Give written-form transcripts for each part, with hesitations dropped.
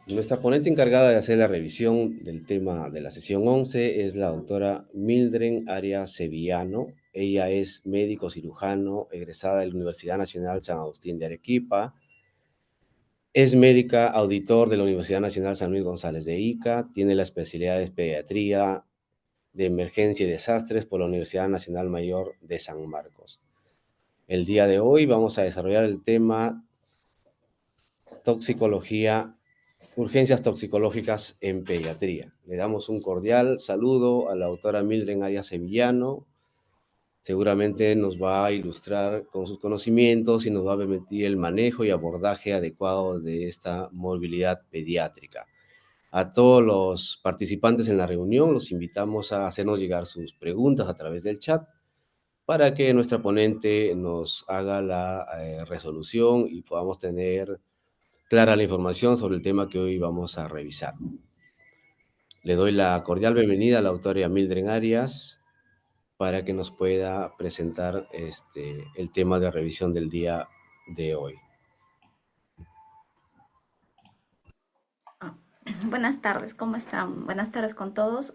Nuestra ponente encargada de hacer la revisión del tema de la sesión 11 es la doctora Mildred Arias Sevillano. Ella es médico cirujano, egresada de la Universidad Nacional San Agustín de Arequipa. Es médica auditor de la Universidad Nacional San Luis González de Ica. Tiene la especialidad de pediatría de emergencia y desastres por la Universidad Nacional Mayor de San Marcos. El día de hoy vamos a desarrollar el tema toxicología, urgencias toxicológicas en pediatría. Le damos un cordial saludo a la doctora Mildred Arias Sevillano. Seguramente nos va a ilustrar con sus conocimientos y nos va a permitir el manejo y abordaje adecuado de esta morbilidad pediátrica. A todos los participantes en la reunión los invitamos a hacernos llegar sus preguntas a través del chat para que nuestra ponente nos haga la resolución y podamos tener clara la información sobre el tema que hoy vamos a revisar. Le doy la cordial bienvenida a la doctora Mildred Arias para que nos pueda presentar el tema de revisión del día de hoy. Ah, Buenas tardes, ¿cómo están? Buenas tardes con todos.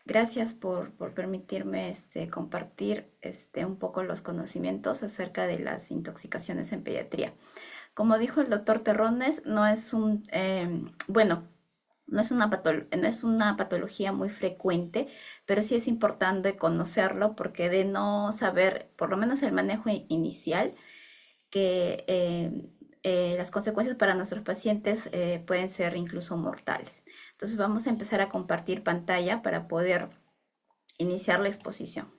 Gracias por permitirme compartir un poco los conocimientos acerca de las intoxicaciones en pediatría. Como dijo el doctor Terrones, no es bueno, no es una patología muy frecuente, pero sí es importante conocerlo porque de no saber, por lo menos el manejo inicial, que las consecuencias para nuestros pacientes pueden ser incluso mortales. Entonces vamos a empezar a compartir pantalla para poder iniciar la exposición.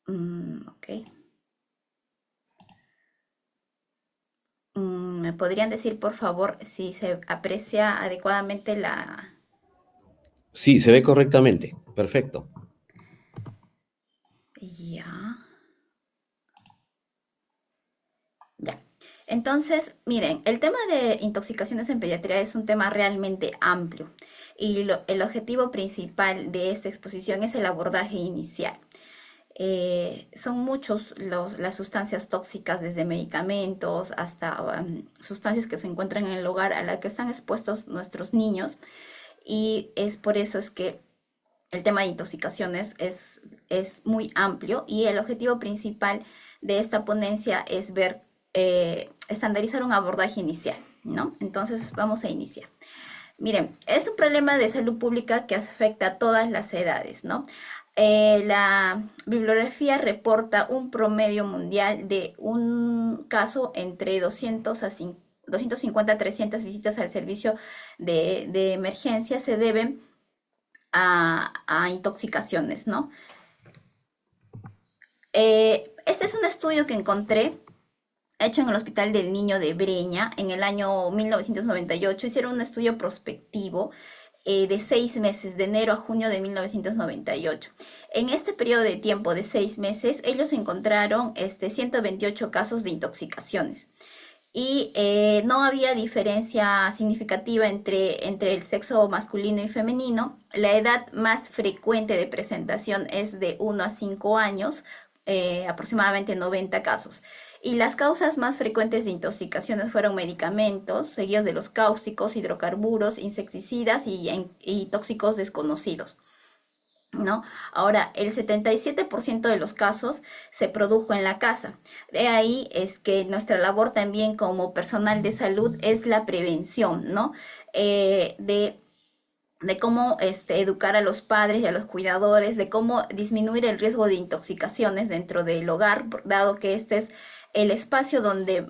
Ok. ¿Me podrían decir, por favor, si se aprecia adecuadamente la... Sí, se ve correctamente. Perfecto. Ya. Ya. Entonces, miren, el tema de intoxicaciones en pediatría es un tema realmente amplio y el objetivo principal de esta exposición es el abordaje inicial. Son muchos las sustancias tóxicas, desde medicamentos hasta sustancias que se encuentran en el hogar a las que están expuestos nuestros niños, y es por eso es que el tema de intoxicaciones es muy amplio, y el objetivo principal de esta ponencia es ver, estandarizar un abordaje inicial, ¿no? Entonces vamos a iniciar. Miren, es un problema de salud pública que afecta a todas las edades, ¿no? La bibliografía reporta un promedio mundial de un caso entre 250 a 300 visitas al servicio de emergencia se deben a intoxicaciones, ¿no? Este es un estudio que encontré hecho en el Hospital del Niño de Breña en el año 1998. Hicieron un estudio prospectivo de 6 meses, de enero a junio de 1998. En este periodo de tiempo de 6 meses, ellos encontraron 128 casos de intoxicaciones, y no había diferencia significativa entre el sexo masculino y femenino. La edad más frecuente de presentación es de 1 a 5 años, aproximadamente 90 casos. Y las causas más frecuentes de intoxicaciones fueron medicamentos, seguidos de los cáusticos, hidrocarburos, insecticidas y tóxicos desconocidos, ¿no? Ahora, el 77% de los casos se produjo en la casa. De ahí es que nuestra labor también como personal de salud es la prevención, ¿no? De cómo educar a los padres y a los cuidadores, de cómo disminuir el riesgo de intoxicaciones dentro del hogar, dado que este es el espacio donde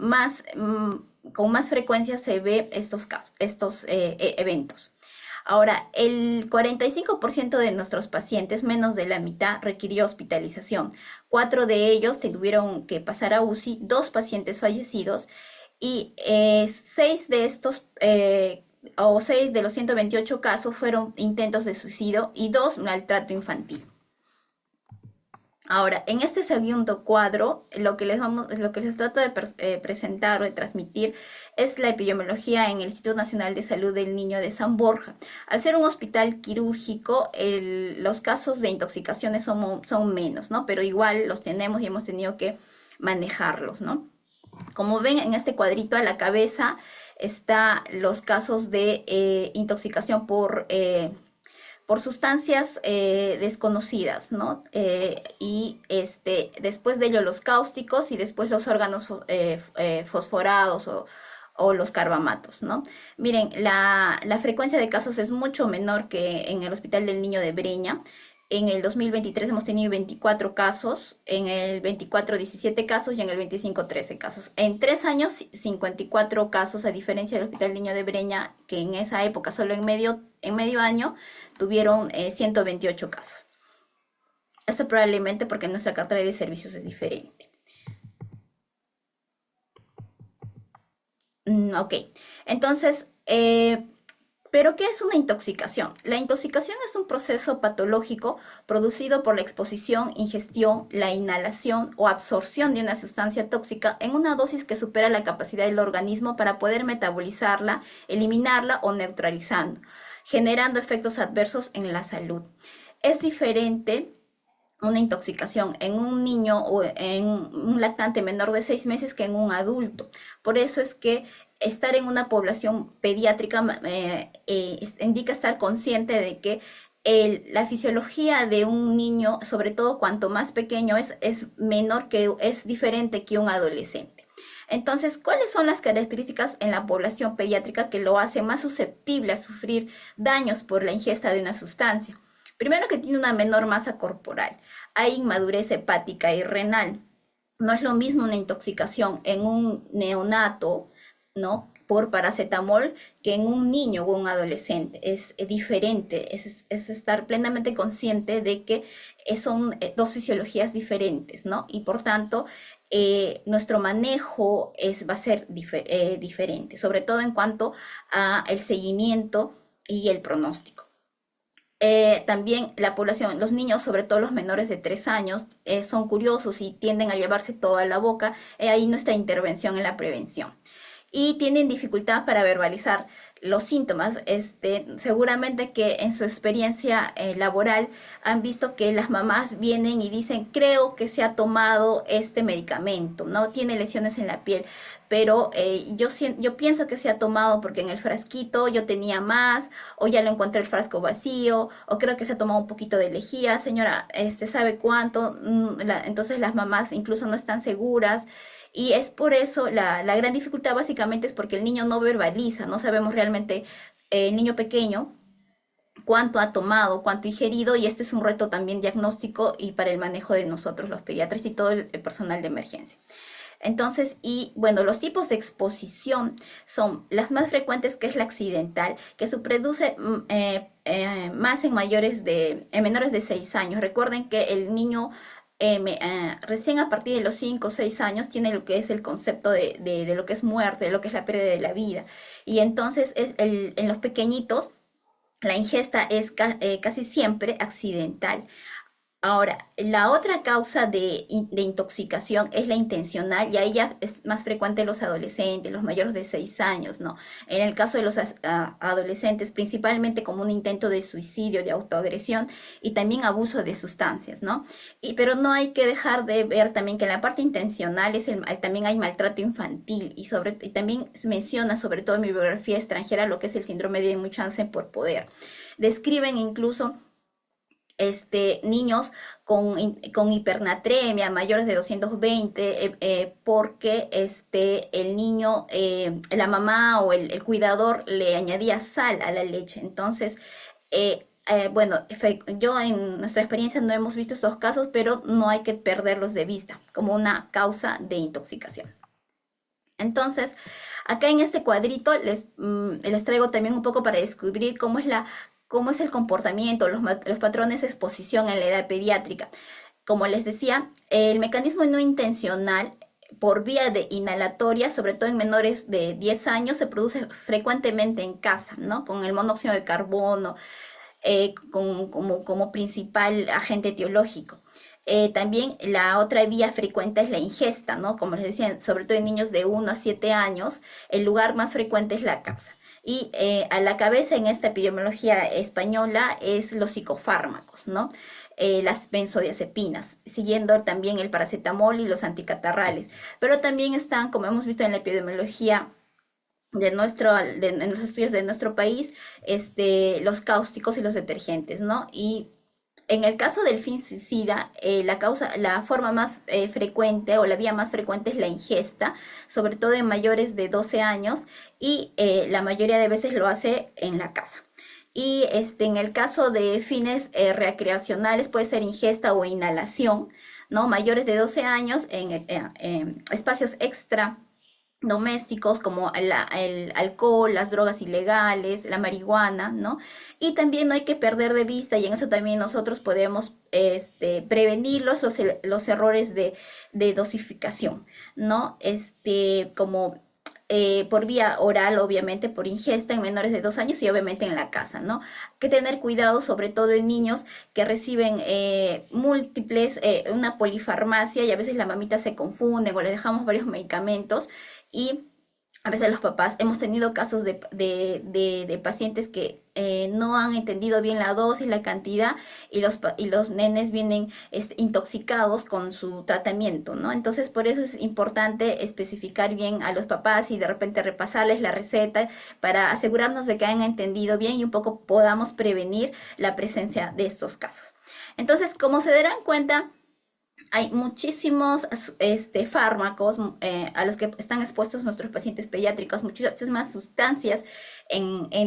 con más frecuencia se ve estos casos, estos eventos. Ahora, el 45% de nuestros pacientes, menos de la mitad, requirió hospitalización. 4 de ellos tuvieron que pasar a UCI, 2 pacientes fallecidos, y 6 de los 128 casos fueron intentos de suicidio y 2 maltrato infantil. Ahora, en este segundo cuadro, lo que les trato de presentar o de transmitir es la epidemiología en el Instituto Nacional de Salud del Niño de San Borja. Al ser un hospital quirúrgico, los casos de intoxicaciones son menos, ¿no? Pero igual los tenemos y hemos tenido que manejarlos, ¿no? Como ven en este cuadrito a la cabeza está los casos de intoxicación por sustancias desconocidas, ¿no? Y después de ello los cáusticos y después los órganos fosforados o los carbamatos, ¿no? Miren, la frecuencia de casos es mucho menor que en el Hospital del Niño de Breña. En el 2023 hemos tenido 24 casos, en el 24 17 casos y en el 25 13 casos. En 3 años 54 casos, a diferencia del Hospital Niño de Breña, que en esa época solo en medio año tuvieron 128 casos. Esto probablemente porque nuestra cartera de servicios es diferente. Ok, entonces, ¿pero qué es una intoxicación? La intoxicación es un proceso patológico producido por la exposición, ingestión, la inhalación o absorción de una sustancia tóxica en una dosis que supera la capacidad del organismo para poder metabolizarla, eliminarla o neutralizando, generando efectos adversos en la salud. Es diferente una intoxicación en un niño o en un lactante menor de 6 meses que en un adulto. Por eso es que estar en una población pediátrica indica estar consciente de que la fisiología de un niño, sobre todo cuanto más pequeño es menor que es diferente que un adolescente. Entonces, ¿cuáles son las características en la población pediátrica que lo hace más susceptible a sufrir daños por la ingesta de una sustancia? Primero, que tiene una menor masa corporal, hay inmadurez hepática y renal. No es lo mismo una intoxicación en un neonato, ¿no? Por paracetamol que en un niño o un adolescente. Es diferente, es estar plenamente consciente de que son dos fisiologías diferentes, ¿no? Y por tanto, nuestro manejo va a ser diferente, sobre todo en cuanto al seguimiento y el pronóstico. También la población, los niños, sobre todo los menores de 3 años, son curiosos y tienden a llevarse todo a la boca. Ahí nuestra intervención en la prevención. Y tienen dificultad para verbalizar los síntomas. Seguramente que en su experiencia laboral han visto que las mamás vienen y dicen, creo que se ha tomado este medicamento, ¿no? Tiene lesiones en la piel, pero yo pienso que se ha tomado porque en el frasquito yo tenía más, o ya lo encontré el frasco vacío, o creo que se ha tomado un poquito de lejía, señora, ¿sabe cuánto? Entonces las mamás incluso no están seguras. Y es por eso la gran dificultad básicamente es porque el niño no verbaliza, no sabemos realmente el niño pequeño cuánto ha tomado, cuánto ha ingerido, y este es un reto también diagnóstico y para el manejo de nosotros los pediatras y todo el personal de emergencia. Entonces, y bueno, los tipos de exposición son las más frecuentes, que es la accidental, que se produce más en menores de 6 años. Recuerden que el niño recién a partir de los 5 o 6 años tiene lo que es el concepto de lo que es muerte, de lo que es la pérdida de la vida. Y entonces en los pequeñitos la ingesta es casi siempre accidental. Ahora, la otra causa de intoxicación es la intencional, y ahí ya es más frecuente en los adolescentes, los mayores de 6 años, ¿no? En el caso de los adolescentes, principalmente como un intento de suicidio, de autoagresión y también abuso de sustancias, ¿no? Pero no hay que dejar de ver también que en la parte intencional también hay maltrato infantil, y también se menciona, sobre todo en mi bibliografía extranjera, lo que es el síndrome de Munchausen por poder. Describen incluso niños con hipernatremia mayores de 220, porque el niño, la mamá o el cuidador le añadía sal a la leche. Entonces, bueno, yo en nuestra experiencia no hemos visto estos casos, pero no hay que perderlos de vista como una causa de intoxicación. Entonces, acá en este cuadrito les traigo también un poco para descubrir cómo es el comportamiento, los patrones de exposición en la edad pediátrica. Como les decía, el mecanismo no intencional por vía de inhalatoria, sobre todo en menores de 10 años, se produce frecuentemente en casa, ¿no? Con el monóxido de carbono como principal agente etiológico. También la otra vía frecuente es la ingesta, ¿no? Como les decía, sobre todo en niños de 1 a 7 años, el lugar más frecuente es la casa. Y a la cabeza en esta epidemiología española es los psicofármacos, ¿no? las benzodiazepinas, siguiendo también el paracetamol y los anticatarrales. Pero también están, como hemos visto en la epidemiología, en los estudios de nuestro país, los cáusticos y los detergentes, ¿no? Y en el caso del fungicida, la forma más frecuente o la vía más frecuente es la ingesta, sobre todo en mayores de 12 años, y la mayoría de veces lo hace en la casa. Y en el caso de fines recreacionales puede ser ingesta o inhalación, ¿no? Mayores de 12 años en espacios extra domésticos como el alcohol, las drogas ilegales, la marihuana, ¿no? Y también no hay que perder de vista, y en eso también nosotros podemos prevenirlos, los errores de dosificación, ¿no? Como por vía oral, obviamente, por ingesta en menores de 2 años y obviamente en la casa, ¿no? Hay que tener cuidado, sobre todo en niños que reciben una polifarmacia, y a veces la mamita se confunden o les dejamos varios medicamentos, y a veces los papás hemos tenido casos de pacientes que no han entendido bien la dosis, la cantidad, y los nenes vienen intoxicados con su tratamiento, ¿no? Entonces, por eso es importante especificar bien a los papás y de repente repasarles la receta para asegurarnos de que han entendido bien y un poco podamos prevenir la presencia de estos casos. Entonces, como se darán cuenta, hay muchísimos fármacos a los que están expuestos nuestros pacientes pediátricos, muchísimas sustancias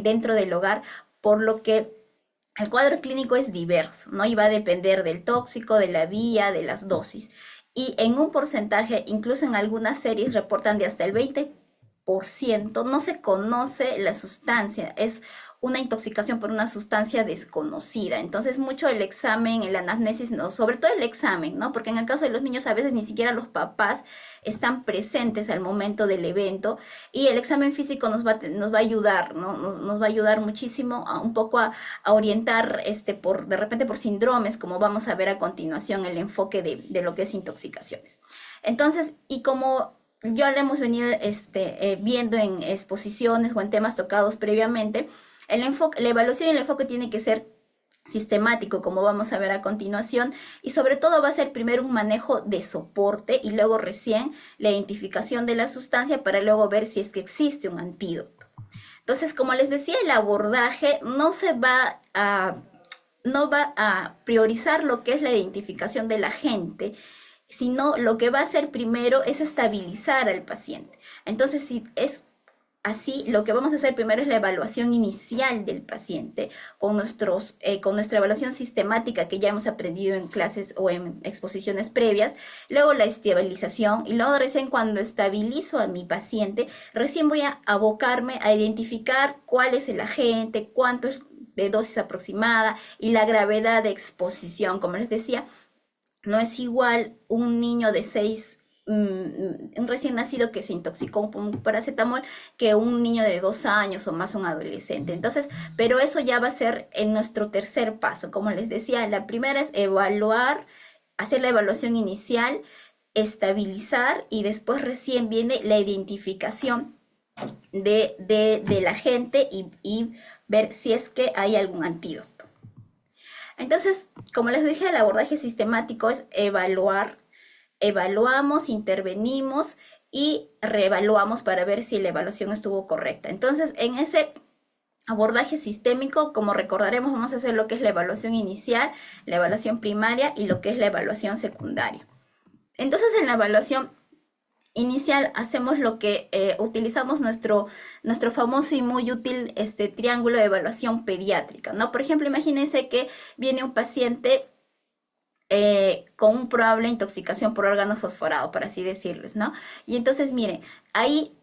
dentro del hogar, por lo que el cuadro clínico es diverso, ¿no? Y va a depender del tóxico, de la vía, de las dosis. Y en un porcentaje, incluso en algunas series reportan de hasta el 20%, no se conoce la sustancia, es una intoxicación por una sustancia desconocida. Entonces, mucho el examen, el anamnesis, no, sobre todo el examen, ¿no? Porque en el caso de los niños a veces ni siquiera los papás están presentes al momento del evento, y el examen físico nos va a ayudar, ¿no? Nos va a ayudar muchísimo un poco a orientar de repente por síndromes, como vamos a ver a continuación el enfoque de lo que es intoxicaciones. Entonces, y como ya lo hemos venido viendo en exposiciones o en temas tocados previamente, la evaluación y el enfoque tiene que ser sistemático, como vamos a ver a continuación, y sobre todo va a ser primero un manejo de soporte y luego recién la identificación de la sustancia para luego ver si es que existe un antídoto. Entonces, como les decía, el abordaje no va a priorizar lo que es la identificación del agente, sino lo que va a hacer primero es estabilizar al paciente. Entonces, si es así, lo que vamos a hacer primero es la evaluación inicial del paciente con nuestra evaluación sistemática que ya hemos aprendido en clases o en exposiciones previas, luego la estabilización, y luego recién cuando estabilizo a mi paciente, recién voy a abocarme a identificar cuál es el agente, cuánto es de dosis aproximada y la gravedad de exposición. Como les decía, no es igual un niño de 6, un recién nacido que se intoxicó con un paracetamol, que un niño de 2 años o más, un adolescente. Entonces, pero eso ya va a ser en nuestro tercer paso. Como les decía, la primera es evaluar, hacer la evaluación inicial, estabilizar, y después recién viene la identificación de la gente y ver si es que hay algún antídoto. Entonces, como les dije, el abordaje sistemático es evaluamos, intervenimos y reevaluamos para ver si la evaluación estuvo correcta. Entonces, en ese abordaje sistémico, como recordaremos, vamos a hacer lo que es la evaluación inicial, la evaluación primaria y lo que es la evaluación secundaria. Entonces, en la evaluación inicial hacemos lo que utilizamos nuestro famoso y muy útil triángulo de evaluación pediátrica, ¿no? Por ejemplo, imagínense que viene un paciente con un probable intoxicación por órgano fosforado, por así decirles, ¿no? Y entonces, miren, ahí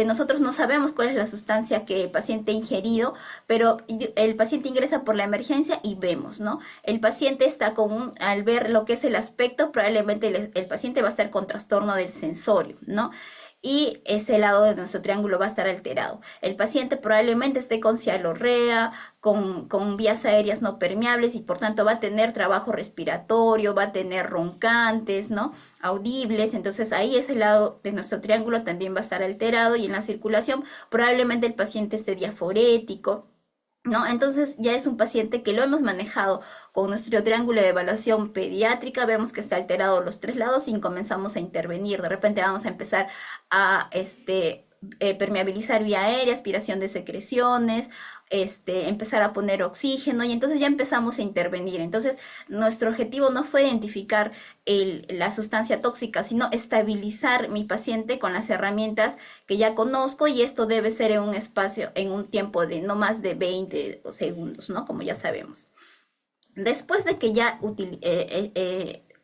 nosotros no sabemos cuál es la sustancia que el paciente ha ingerido, pero el paciente ingresa por la emergencia y vemos, ¿no? El paciente está al ver lo que es el aspecto, probablemente el paciente va a estar con trastorno del sensorio, ¿no? Y ese lado de nuestro triángulo va a estar alterado. El paciente probablemente esté con cialorrea, con vías aéreas no permeables, y por tanto va a tener trabajo respiratorio, va a tener roncantes, ¿no? Audibles. Entonces ahí ese lado de nuestro triángulo también va a estar alterado, y en la circulación probablemente el paciente esté diaforético. ¿no? Entonces ya es un paciente que lo hemos manejado con nuestro triángulo de evaluación pediátrica, vemos que está alterado los tres lados y comenzamos a intervenir. De repente vamos a empezar a permeabilizar vía aérea, aspiración de secreciones, empezar a poner oxígeno y entonces ya empezamos a intervenir. Entonces nuestro objetivo no fue identificar la sustancia tóxica, sino estabilizar mi paciente con las herramientas que ya conozco y esto debe ser en un espacio, en un tiempo de no más de 20 segundos, ¿no? Como ya sabemos. Después de que ya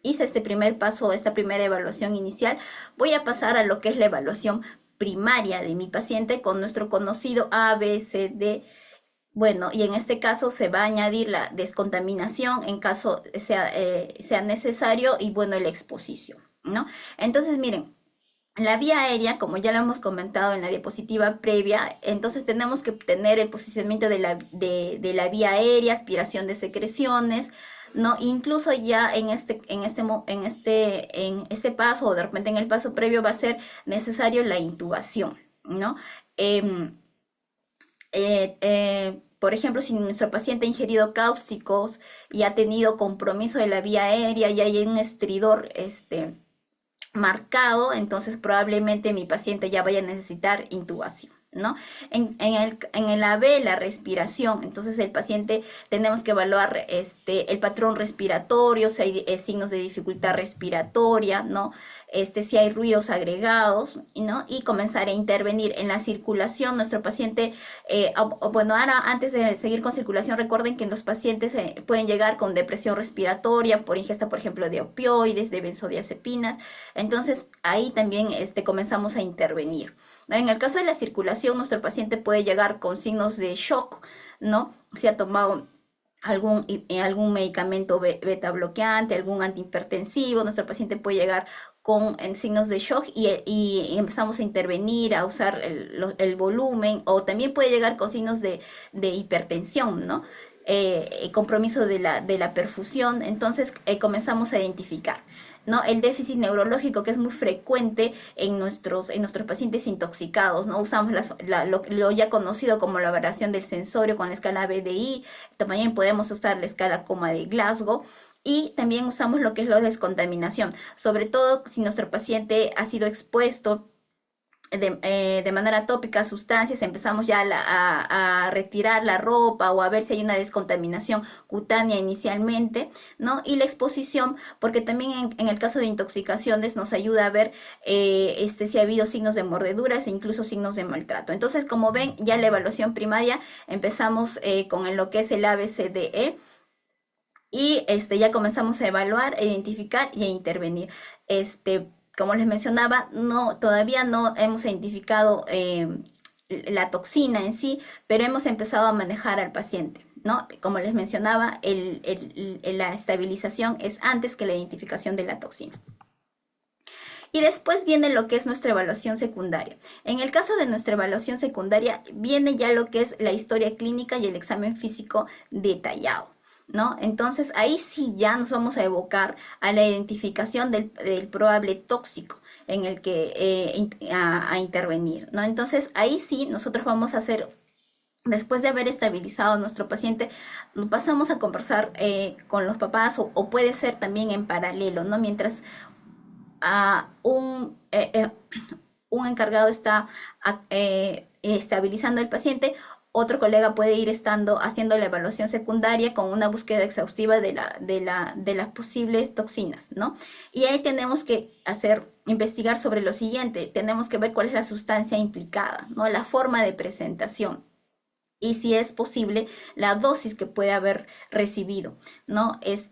hice este primer paso, esta primera evaluación inicial, voy a pasar a lo que es la evaluación primaria de mi paciente con nuestro conocido A, B, C, D. Bueno, y en este caso se va a añadir la descontaminación en caso sea necesario y bueno, la exposición, ¿no? Entonces, miren, la vía aérea, como ya lo hemos comentado en la diapositiva previa, entonces tenemos que tener el posicionamiento de la vía aérea, aspiración de secreciones, ¿no? Incluso ya en este paso o de repente en el paso previo va a ser necesario la intubación, ¿no? Em, por ejemplo, si nuestro paciente ha ingerido cáusticos y ha tenido compromiso de la vía aérea y hay un estridor, marcado, entonces probablemente mi paciente ya vaya a necesitar intubación, ¿no? En el AB, la respiración, entonces el paciente tenemos que evaluar el patrón respiratorio, si hay signos de dificultad respiratoria, ¿no? Si hay ruidos agregados, ¿no? Y comenzar a intervenir en la circulación. Nuestro paciente, bueno, ahora antes de seguir con circulación, recuerden que los pacientes pueden llegar con depresión respiratoria por ingesta, por ejemplo, de opioides, de benzodiazepinas. Entonces ahí también comenzamos a intervenir, ¿no? En el caso de la circulación, nuestro paciente puede llegar con signos de shock, ¿no? Si ha tomado algún medicamento beta bloqueante, algún antihipertensivo, nuestro paciente puede llegar con signos de shock y empezamos a intervenir, a usar el volumen, o también puede llegar con signos de hipertensión, ¿no? Compromiso de la perfusión, entonces comenzamos a identificar, ¿no? El déficit neurológico que es muy frecuente en nuestros pacientes intoxicados, ¿no? Usamos lo ya conocido como la variación del sensorio con la escala BDI, también podemos usar la escala coma de Glasgow. Y también usamos lo que es la descontaminación, sobre todo si nuestro paciente ha sido expuesto de manera tópica a sustancias, empezamos ya a retirar la ropa o a ver si hay una descontaminación cutánea inicialmente, ¿no? Y la exposición, porque también en el caso de intoxicaciones nos ayuda a ver si ha habido signos de mordeduras e incluso signos de maltrato. Entonces, como ven, ya la evaluación primaria empezamos con lo que es el ABCDE y ya comenzamos a evaluar, a identificar y a intervenir. Como les mencionaba, todavía no hemos identificado la toxina en sí, pero hemos empezado a manejar al paciente, ¿no? Como les mencionaba, la estabilización es antes que la identificación de la toxina. Y después viene lo que es nuestra evaluación secundaria. En el caso de nuestra evaluación secundaria, viene ya lo que es la historia clínica y el examen físico detallado, ¿no? Entonces ahí sí ya nos vamos a evocar a la identificación del probable tóxico en el que a intervenir, ¿no? Entonces ahí sí nosotros vamos a hacer, después de haber estabilizado a nuestro paciente, nos pasamos a conversar con los papás o puede ser también en paralelo, ¿no? Mientras a un encargado está estabilizando el paciente, otro colega puede ir haciendo la evaluación secundaria con una búsqueda exhaustiva de las posibles toxinas, ¿no? Y ahí tenemos que investigar sobre lo siguiente, tenemos que ver cuál es la sustancia implicada, ¿no? La forma de presentación y si es posible la dosis que puede haber recibido, ¿no? Es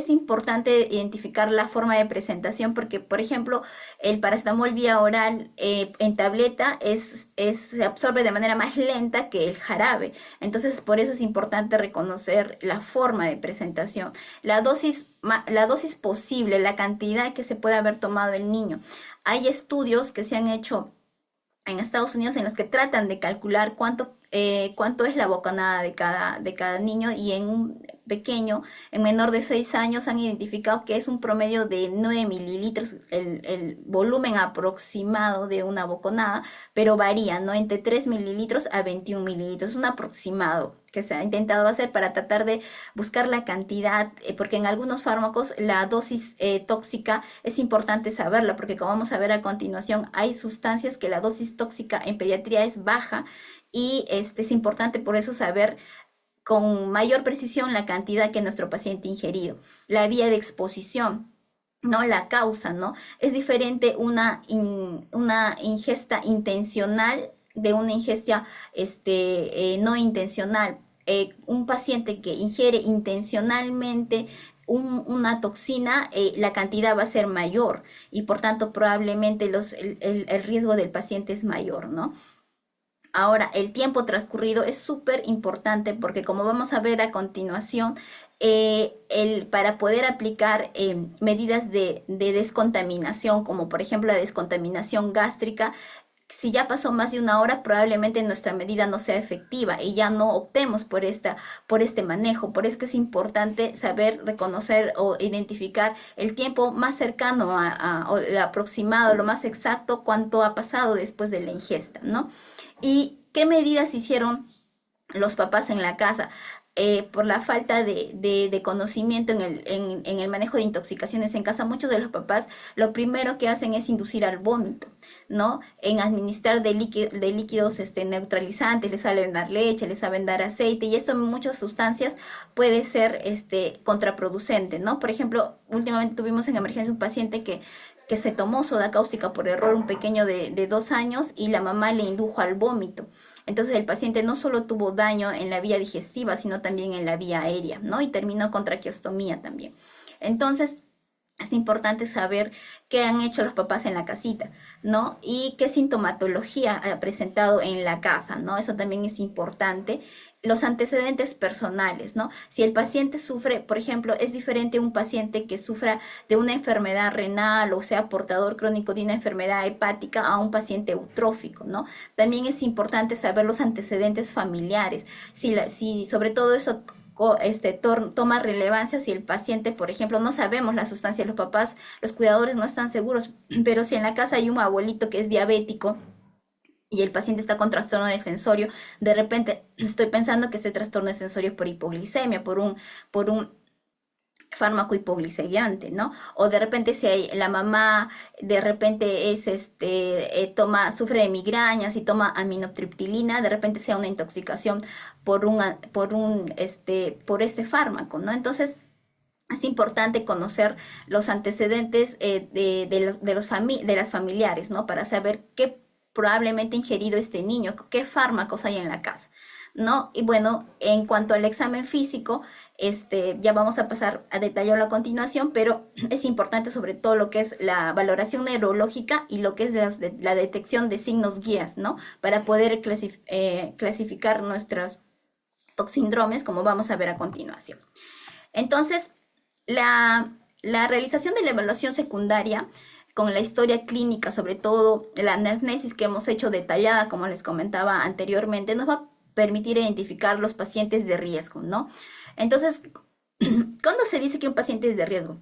importante identificar la forma de presentación porque, por ejemplo, el paracetamol vía oral en tableta se absorbe de manera más lenta que el jarabe. Entonces, por eso es importante reconocer la forma de presentación, la dosis posible, la cantidad que se puede haber tomado el niño. Hay estudios que se han hecho en Estados Unidos en los que tratan de calcular cuánto es la bocanada de cada niño y en un pequeño, en menor de 6 años, han identificado que es un promedio de 9 mililitros el volumen aproximado de una boconada, pero varía, ¿no? Entre 3 mililitros a 21 mililitros, es un aproximado que se ha intentado hacer para tratar de buscar la cantidad, porque en algunos fármacos la dosis tóxica es importante saberla, porque como vamos a ver a continuación, hay sustancias que la dosis tóxica en pediatría es baja y es importante por eso saber con mayor precisión la cantidad que nuestro paciente ha ingerido, la vía de exposición. ¿No? La causa, ¿no? Es diferente una ingesta intencional de una ingesta no intencional. Un paciente que ingiere intencionalmente una toxina, la cantidad va a ser mayor y por tanto probablemente el riesgo del paciente es mayor, ¿no? Ahora, el tiempo transcurrido es súper importante porque como vamos a ver a continuación, para poder aplicar medidas de descontaminación, como por ejemplo la descontaminación gástrica, si ya pasó más de una hora, probablemente nuestra medida no sea efectiva y ya no optemos por este manejo. Por eso que es importante saber reconocer o identificar el tiempo más cercano o el aproximado, lo más exacto, cuánto ha pasado después de la ingesta, ¿no? ¿Y qué medidas hicieron los papás en la casa? Por la falta de conocimiento en el manejo de intoxicaciones en casa, muchos de los papás lo primero que hacen es inducir al vómito, ¿no? En administrar de líquidos neutralizantes, les saben dar leche, les saben dar aceite, y esto en muchas sustancias puede ser contraproducente, ¿no? Por ejemplo, últimamente tuvimos en emergencia un paciente que se tomó soda cáustica por error, un pequeño de 2 años, y la mamá le indujo al vómito. Entonces el paciente no solo tuvo daño en la vía digestiva, sino también en la vía aérea, ¿no? Y terminó con traqueostomía también. Entonces, es importante saber qué han hecho los papás en la casita, ¿no? Y qué sintomatología ha presentado en la casa, ¿no? Eso también es importante. Los antecedentes personales, ¿no? Si el paciente sufre, por ejemplo, es diferente un paciente que sufra de una enfermedad renal o sea portador crónico de una enfermedad hepática a un paciente eutrófico, ¿no? También es importante saber los antecedentes familiares. Si sobre todo eso toma relevancia si el paciente, por ejemplo, no sabemos la sustancia, los papás, los cuidadores no están seguros, pero si en la casa hay un abuelito que es diabético y el paciente está con trastorno de sensorio, de repente estoy pensando que este trastorno de sensorio es por hipoglicemia, por un fármaco hipoglicemiante, ¿no? O de repente si la mamá de repente sufre de migrañas y toma aminotriptilina, de repente sea una intoxicación por este fármaco, ¿no? Entonces, es importante conocer los antecedentes de las familiares, ¿no? Para saber qué probablemente ha ingerido este niño, qué fármacos hay en la casa, ¿no? Y bueno, en cuanto al examen físico, ya vamos a pasar a detallarlo a continuación, pero es importante sobre todo lo que es la valoración neurológica y lo que es la detección de signos guías, ¿no? Para poder clasificar nuestros toxindromes, como vamos a ver a continuación. Entonces, la realización de la evaluación secundaria con la historia clínica, sobre todo la anamnesis que hemos hecho detallada, como les comentaba anteriormente, nos va a permitir identificar los pacientes de riesgo, ¿no? Entonces, ¿cuándo se dice que un paciente es de riesgo?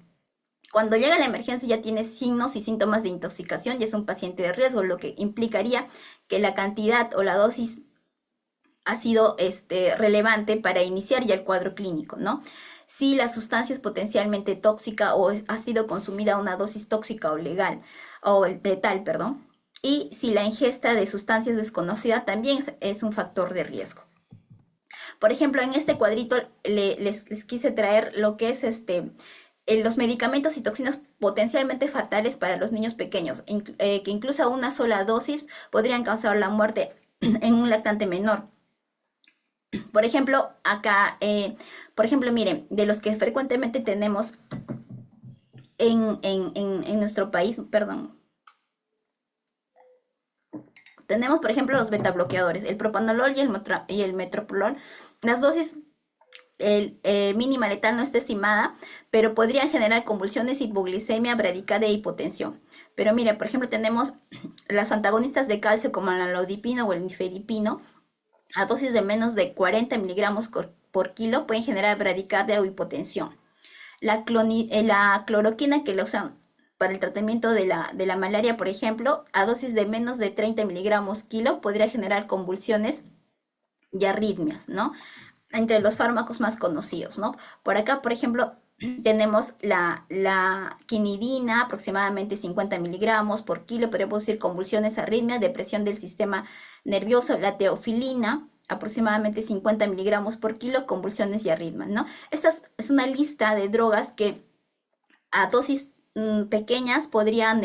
Cuando llega a la emergencia ya tiene signos y síntomas de intoxicación, ya es un paciente de riesgo, lo que implicaría que la cantidad o la dosis ha sido relevante para iniciar ya el cuadro clínico, ¿no? Si la sustancia es potencialmente tóxica o ha sido consumida a una dosis tóxica o legal, o letal, perdón, y si la ingesta de sustancias desconocidas también es un factor de riesgo. Por ejemplo, en este cuadrito les quise traer lo que es los medicamentos y toxinas potencialmente fatales para los niños pequeños, que incluso a una sola dosis podrían causar la muerte en un lactante menor. Por ejemplo, acá, miren, de los que frecuentemente tenemos en nuestro país, perdón, tenemos, por ejemplo, los betabloqueadores, el propanolol y el metoprolol. Las dosis mínima letal no está estimada, pero podrían generar convulsiones, hipoglicemia, bradicardia e hipotensión. Pero mire, por ejemplo, tenemos las antagonistas de calcio como el nalodipino o el nifedipino, a dosis de menos de 40 miligramos por kilo pueden generar bradicardia o hipotensión. La cloroquina que la usan para el tratamiento de la malaria, por ejemplo, a dosis de menos de 30 miligramos kilo podría generar convulsiones y arritmias, ¿no? Entre los fármacos más conocidos, ¿no? Por acá, por ejemplo, tenemos la quinidina, aproximadamente 50 miligramos por kilo, podría producir convulsiones, arritmias, depresión del sistema nervioso. La teofilina, aproximadamente 50 miligramos por kilo, convulsiones y arritmias, ¿no? Esta es una lista de drogas que a dosis pequeñas podrían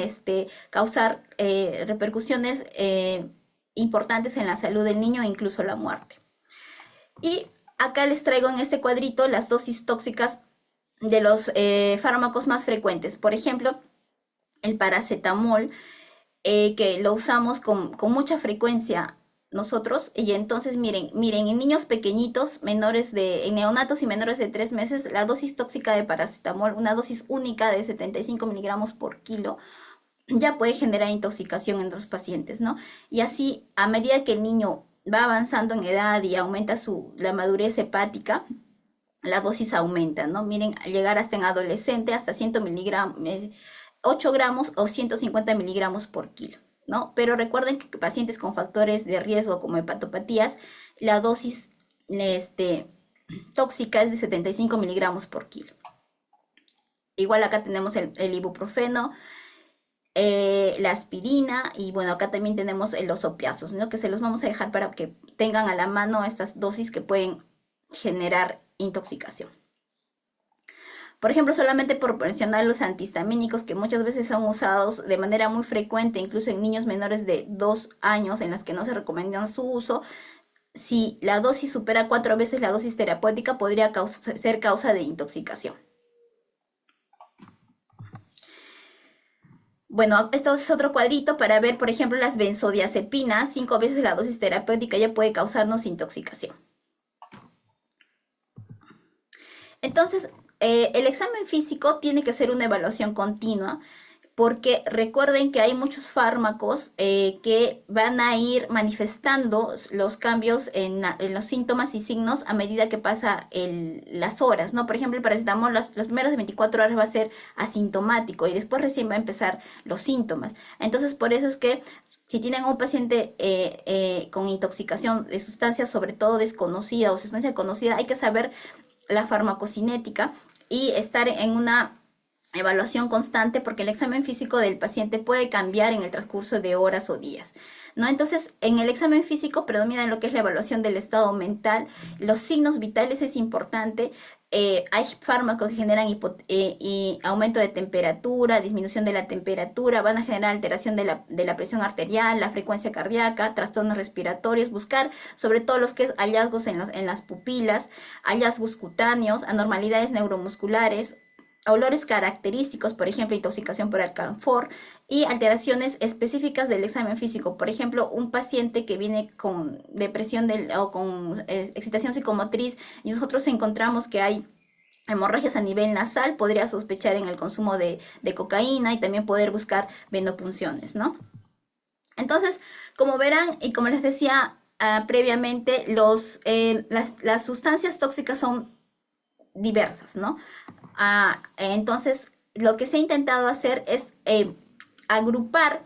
causar repercusiones importantes en la salud del niño e incluso la muerte. Y acá les traigo en este cuadrito las dosis tóxicas de los fármacos más frecuentes. Por ejemplo, el paracetamol, que lo usamos con mucha frecuencia nosotros. Y entonces, miren, en niños pequeñitos, en neonatos y menores de 3 meses, la dosis tóxica de paracetamol, una dosis única de 75 miligramos por kilo, ya puede generar intoxicación en los pacientes, ¿no? Y así, a medida que el niño va avanzando en edad y aumenta la madurez hepática, la dosis aumenta, ¿no? Miren, al llegar hasta en adolescente, hasta 100 miligramos, 8 gramos o 150 miligramos por kilo, ¿no? Pero recuerden que pacientes con factores de riesgo como hepatopatías, la dosis tóxica es de 75 miligramos por kilo. Igual acá tenemos el ibuprofeno, la aspirina y bueno, acá también tenemos los opiáceos, ¿no? Que se los vamos a dejar para que tengan a la mano estas dosis que pueden generar intoxicación. Por ejemplo, solamente por mencionar los antihistamínicos que muchas veces son usados de manera muy frecuente, incluso en niños menores de 2 años, en las que no se recomienda su uso. Si la dosis supera 4 veces la dosis terapéutica, podría ser causa de intoxicación. Bueno, esto es otro cuadrito para ver, por ejemplo, las benzodiazepinas. 5 veces la dosis terapéutica ya puede causarnos intoxicación. Entonces, el examen físico tiene que ser una evaluación continua, porque recuerden que hay muchos fármacos que van a ir manifestando los cambios en los síntomas y signos a medida que pasa las horas, ¿no? Por ejemplo, el paracetamol, los primeros de 24 horas va a ser asintomático y después recién va a empezar los síntomas. Entonces, por eso es que si tienen un paciente con intoxicación de sustancias, sobre todo desconocida o sustancia conocida, hay que saber la farmacocinética y estar en una evaluación constante, porque el examen físico del paciente puede cambiar en el transcurso de horas o días, ¿no? Entonces, en el examen físico predomina lo que es la evaluación del estado mental, los signos vitales es importante. Hay fármacos que generan aumento de temperatura, disminución de la temperatura, van a generar alteración de la presión arterial, la frecuencia cardíaca, trastornos respiratorios, buscar sobre todo los que es hallazgos en las pupilas, hallazgos cutáneos, anormalidades neuromusculares, olores característicos, por ejemplo, intoxicación por alcanfor, y alteraciones específicas del examen físico. Por ejemplo, un paciente que viene con depresión o con excitación psicomotriz y nosotros encontramos que hay hemorragias a nivel nasal, podría sospechar en el consumo de cocaína y también poder buscar venopunciones, ¿no? Entonces, como verán y como les decía previamente, las sustancias tóxicas son diversas, ¿no? Entonces, lo que se ha intentado hacer es agrupar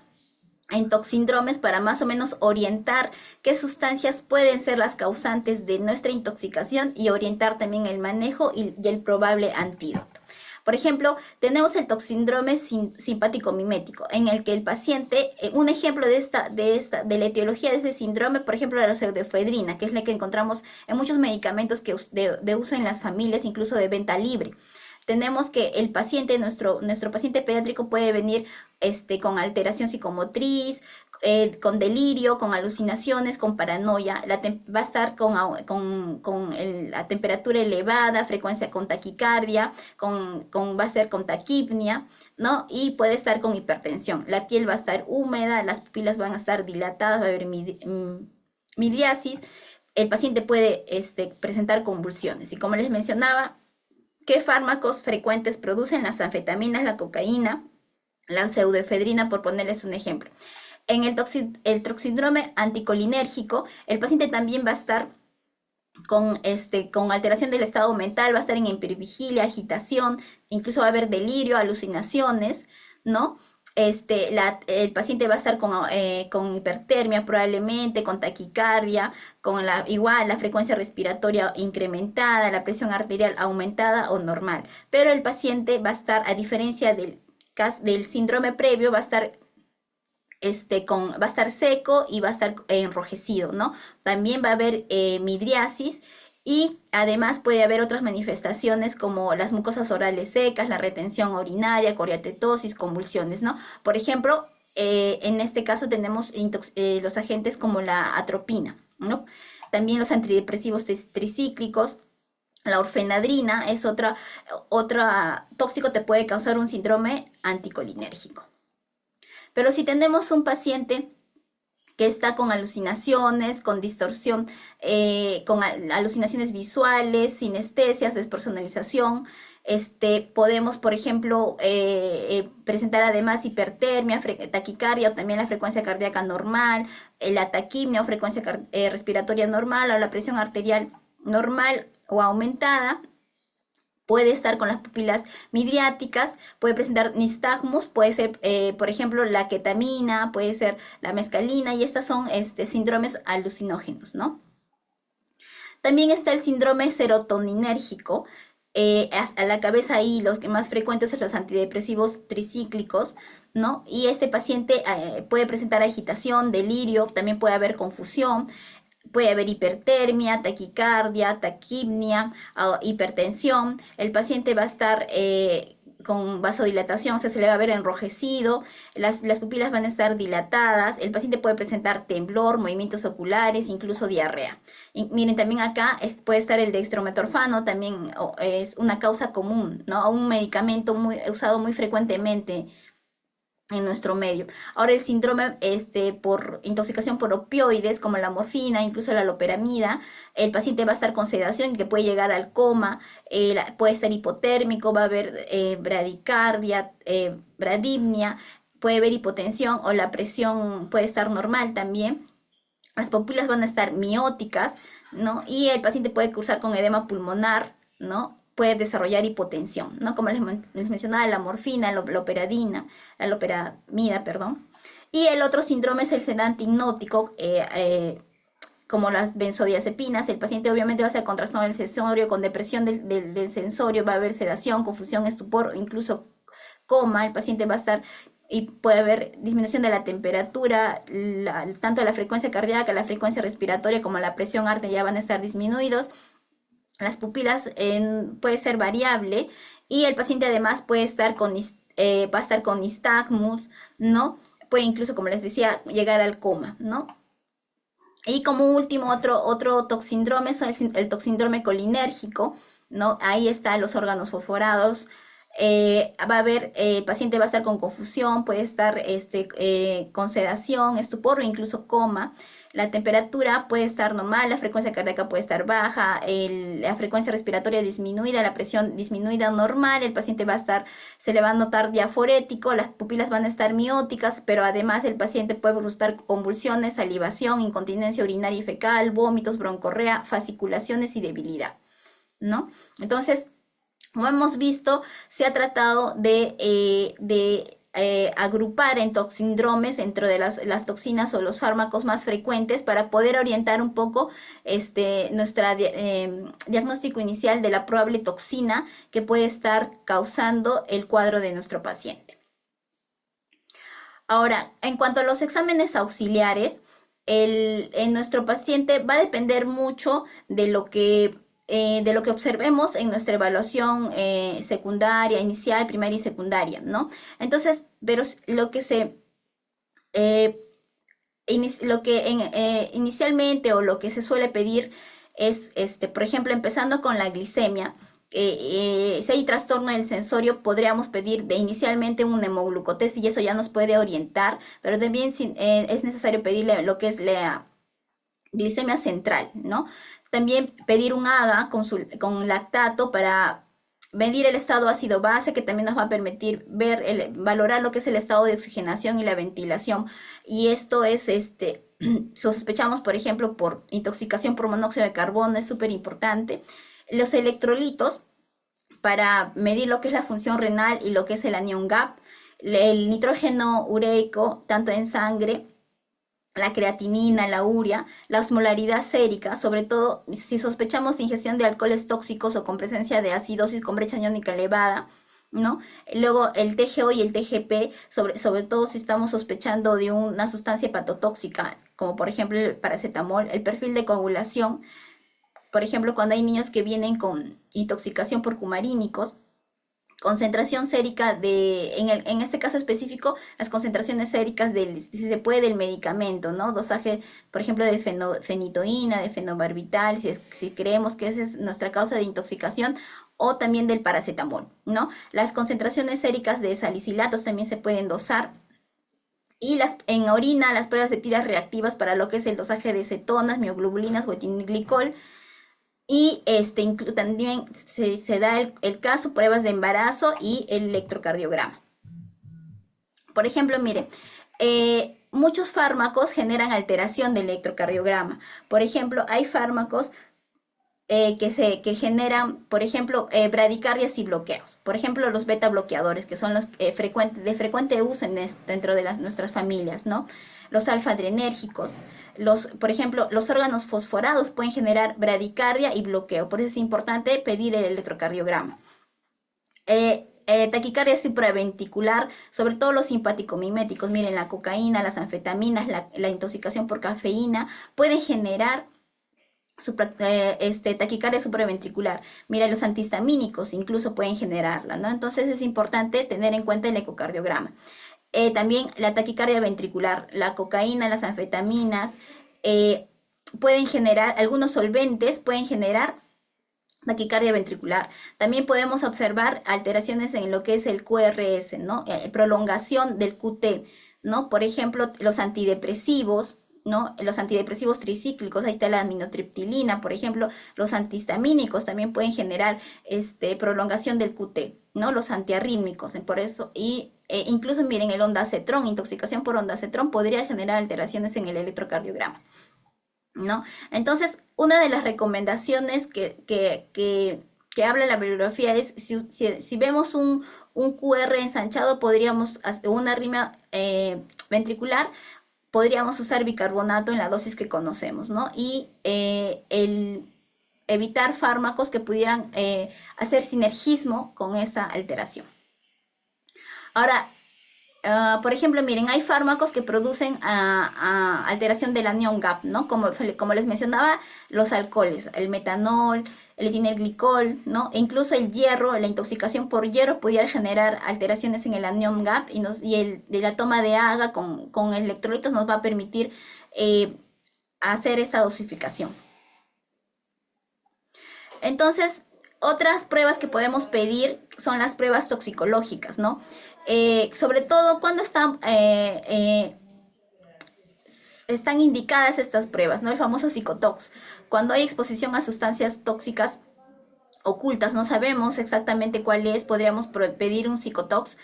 en toxindromes para más o menos orientar qué sustancias pueden ser las causantes de nuestra intoxicación y orientar también el manejo y el probable antídoto. Por ejemplo, tenemos el toxíndrome simpático mimético, en el que el paciente, un ejemplo de la etiología de este síndrome, por ejemplo, la pseudoefedrina, que es la que encontramos en muchos medicamentos de uso en las familias, incluso de venta libre. Tenemos que el paciente, nuestro paciente pediátrico puede venir con alteración psicomotriz, con delirio, con alucinaciones, con paranoia, va a estar con la temperatura elevada, frecuencia con taquicardia, va a ser con taquipnia, ¿no? Y puede estar con hipertensión. La piel va a estar húmeda, las pupilas van a estar dilatadas, va a haber midriasis, el paciente puede presentar convulsiones. Y como les mencionaba, ¿qué fármacos frecuentes producen? Las anfetaminas, la cocaína, la pseudoefedrina, por ponerles un ejemplo. En el toxíndrome anticolinérgico, el paciente también va a estar con alteración del estado mental, va a estar en hipervigilia, agitación, incluso va a haber delirio, alucinaciones, ¿no? El paciente va a estar con hipertermia probablemente, con taquicardia, igual la frecuencia respiratoria incrementada, la presión arterial aumentada o normal. Pero el paciente va a estar, a diferencia del síndrome previo, va a estar va a estar seco y va a estar enrojecido, ¿no? También va a haber midriasis y además puede haber otras manifestaciones como las mucosas orales secas, la retención urinaria, coriatetosis, convulsiones, ¿no? Por ejemplo, en este caso tenemos los agentes como la atropina, ¿no? También los antidepresivos tricíclicos. La orfenadrina es otra tóxico, te puede causar un síndrome anticolinérgico. Pero si tenemos un paciente que está con alucinaciones, con distorsión, con alucinaciones visuales, sinestesias, despersonalización, podemos, por ejemplo, presentar además hipertermia, taquicardia o también la frecuencia cardíaca normal, la taquimia o frecuencia respiratoria normal o la presión arterial normal o aumentada. Puede estar con las pupilas midriáticas, puede presentar nistagmus, puede ser, por ejemplo, la ketamina, puede ser la mescalina, y estas son síndromes alucinógenos, ¿no? También está el síndrome serotoninérgico. A la cabeza ahí los que más frecuentes son los antidepresivos tricíclicos, ¿no? Y este paciente puede presentar agitación, delirio, también puede haber confusión. Puede haber hipertermia, taquicardia, taquipnia, hipertensión. El paciente va a estar con vasodilatación, o sea, se le va a ver enrojecido, las pupilas van a estar dilatadas, el paciente puede presentar temblor, movimientos oculares, incluso diarrea. Y miren, también acá puede estar el dextrometorfano, también es una causa común, ¿no? Un medicamento usado muy frecuentemente en nuestro medio. Ahora el síndrome por intoxicación por opioides como la morfina, incluso la loperamida, el paciente va a estar con sedación que puede llegar al coma, puede estar hipotérmico, va a haber bradicardia, bradipnia, puede haber hipotensión o la presión puede estar normal también. Las pupilas van a estar mióticas, ¿no? Y el paciente puede cursar con edema pulmonar, ¿no? Puede desarrollar hipotensión, ¿no? Como les mencionaba, la morfina, la loperamida, perdón. Y el otro síndrome es el sedante hipnótico, como las benzodiazepinas. El paciente obviamente va a ser con trastorno del sensorio, con depresión del sensorio, va a haber sedación, confusión, estupor, incluso coma. El paciente va a estar y puede haber disminución de la temperatura, tanto la frecuencia cardíaca, la frecuencia respiratoria como la presión arterial van a estar disminuidos. Las pupilas puede ser variable y el paciente además puede estar va a estar con nistagmus, ¿no? Puede incluso, como les decía, llegar al coma, ¿no? Y como último, otro toxíndrome es el toxíndrome colinérgico, ¿no? Ahí están los órganos fosforados. Va a haber, el paciente va a estar con confusión, puede estar con sedación, estupor o incluso coma. La temperatura puede estar normal, la frecuencia cardíaca puede estar baja, la frecuencia respiratoria disminuida, la presión disminuida normal, el paciente se le va a notar diaforético, las pupilas van a estar mióticas, pero además el paciente puede producir convulsiones, salivación, incontinencia urinaria y fecal, vómitos, broncorrea, fasciculaciones y debilidad, ¿no? Entonces, como hemos visto, se ha tratado de agrupar en toxíndromes dentro de las toxinas o los fármacos más frecuentes para poder orientar un poco nuestro diagnóstico inicial de la probable toxina que puede estar causando el cuadro de nuestro paciente. Ahora, en cuanto a los exámenes auxiliares, en nuestro paciente va a depender mucho de lo que observemos en nuestra evaluación secundaria, inicial, primaria y secundaria, ¿no? Entonces, pero inicialmente o lo que se suele pedir es, por ejemplo, empezando con la glicemia. Si hay trastorno del sensorio, podríamos pedir inicialmente un hemoglucotest y eso ya nos puede orientar, pero también es necesario pedirle lo que es glicemia central, ¿no? También pedir un AGA con lactato para medir el estado ácido base, que también nos va a permitir valorar lo que es el estado de oxigenación y la ventilación. Y esto es, sospechamos, por ejemplo, por intoxicación por monóxido de carbono, es súper importante. Los electrolitos, para medir lo que es la función renal y lo que es el anión GAP, el nitrógeno ureico, tanto en sangre, la creatinina, la urea, la osmolaridad sérica, sobre todo si sospechamos ingestión de alcoholes tóxicos o con presencia de acidosis con brecha iónica elevada, ¿no? Luego el TGO y el TGP, sobre todo si estamos sospechando de una sustancia hepatotóxica, como por ejemplo el paracetamol, el perfil de coagulación, por ejemplo, cuando hay niños que vienen con intoxicación por cumarínicos, concentración sérica en este caso específico, las concentraciones séricas si se puede, del medicamento, ¿no? Dosaje, por ejemplo, de fenitoína, de fenobarbital, si creemos que esa es nuestra causa de intoxicación, o también del paracetamol, ¿no? Las concentraciones séricas de salicilatos también se pueden dosar. Y en orina, las pruebas de tiras reactivas para lo que es el dosaje de cetonas, mioglobulinas o etilenglicol. Y también se da el caso, pruebas de embarazo y el electrocardiograma. Por ejemplo, mire, muchos fármacos generan alteración del electrocardiograma. Por ejemplo, hay fármacos que generan, por ejemplo, bradicardias y bloqueos. Por ejemplo, los beta bloqueadores, que son los de frecuente uso dentro de nuestras familias, ¿no? Los alfa-adrenérgicos. Por ejemplo, los órganos fosforados pueden generar bradicardia y bloqueo. Por eso es importante pedir el electrocardiograma. Taquicardia supraventricular, sobre todo los simpático-miméticos. Miren, la cocaína, las anfetaminas, la intoxicación por cafeína pueden generar taquicardia supraventricular. Mira, los antihistamínicos incluso pueden generarla, ¿no? Entonces es importante tener en cuenta el ecocardiograma. También la taquicardia ventricular, la cocaína, las anfetaminas, pueden generar, algunos solventes pueden generar taquicardia ventricular. También podemos observar alteraciones en lo que es el QRS, ¿no? Prolongación del QT, ¿no? Por ejemplo, los antidepresivos, ¿no? Los antidepresivos tricíclicos, ahí está la aminotriptilina, por ejemplo, los antihistamínicos también pueden generar prolongación del QT, ¿no? Los antiarrítmicos, por eso, incluso miren, el ondansetron, intoxicación por ondansetron podría generar alteraciones en el electrocardiograma, ¿no? Entonces, una de las recomendaciones que habla la bibliografía es, si vemos un QR ensanchado, podríamos hacer una arritmia ventricular, podríamos usar bicarbonato en la dosis que conocemos, ¿no? Y evitar fármacos que pudieran hacer sinergismo con esta alteración. Ahora, por ejemplo, miren, hay fármacos que producen alteración del anión GAP, ¿no? Como les mencionaba, los alcoholes, el metanol, el etilenglicol, ¿no? E incluso el hierro, la intoxicación por hierro pudiera generar alteraciones en el anión GAP de la toma de AGA con electrolitos nos va a permitir hacer esta dosificación. Entonces, otras pruebas que podemos pedir son las pruebas toxicológicas, ¿no? Sobre todo cuando están indicadas estas pruebas, ¿no? El famoso psicotox. Cuando hay exposición a sustancias tóxicas ocultas, no sabemos exactamente cuál es, podríamos pedir un psicotox.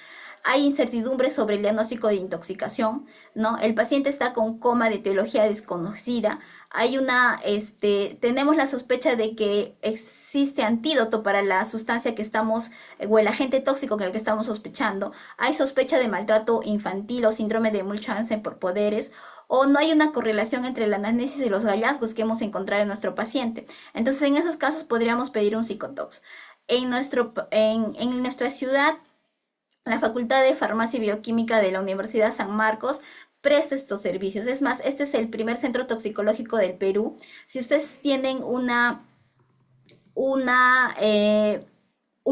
Hay incertidumbre sobre el diagnóstico de intoxicación, ¿no? El paciente está con coma de etiología desconocida. Tenemos la sospecha de que existe antídoto para la sustancia o el agente tóxico con el que estamos sospechando. Hay sospecha de maltrato infantil o síndrome de Munchausen por poderes, o no hay una correlación entre la anamnesis y los hallazgos que hemos encontrado en nuestro paciente. Entonces, en esos casos podríamos pedir un psicotox. En nuestra ciudad, la Facultad de Farmacia y Bioquímica de la Universidad San Marcos presta estos servicios. Es más, este es el primer centro toxicológico del Perú. Si ustedes tienen un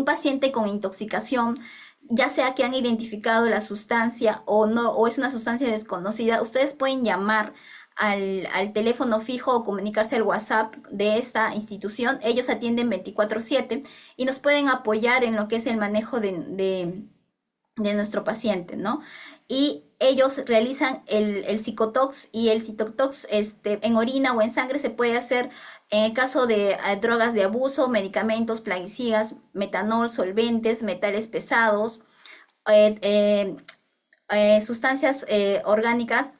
paciente con intoxicación, ya sea que han identificado la sustancia o no, o es una sustancia desconocida, ustedes pueden llamar al teléfono fijo o comunicarse al WhatsApp de esta institución. Ellos atienden 24/7 y nos pueden apoyar en lo que es el manejo de de nuestro paciente, ¿no? Y ellos realizan el psicotox y el citotox en orina o en sangre se puede hacer en el caso de drogas de abuso, medicamentos, plaguicidas, metanol, solventes, metales pesados, eh, eh, sustancias orgánicas,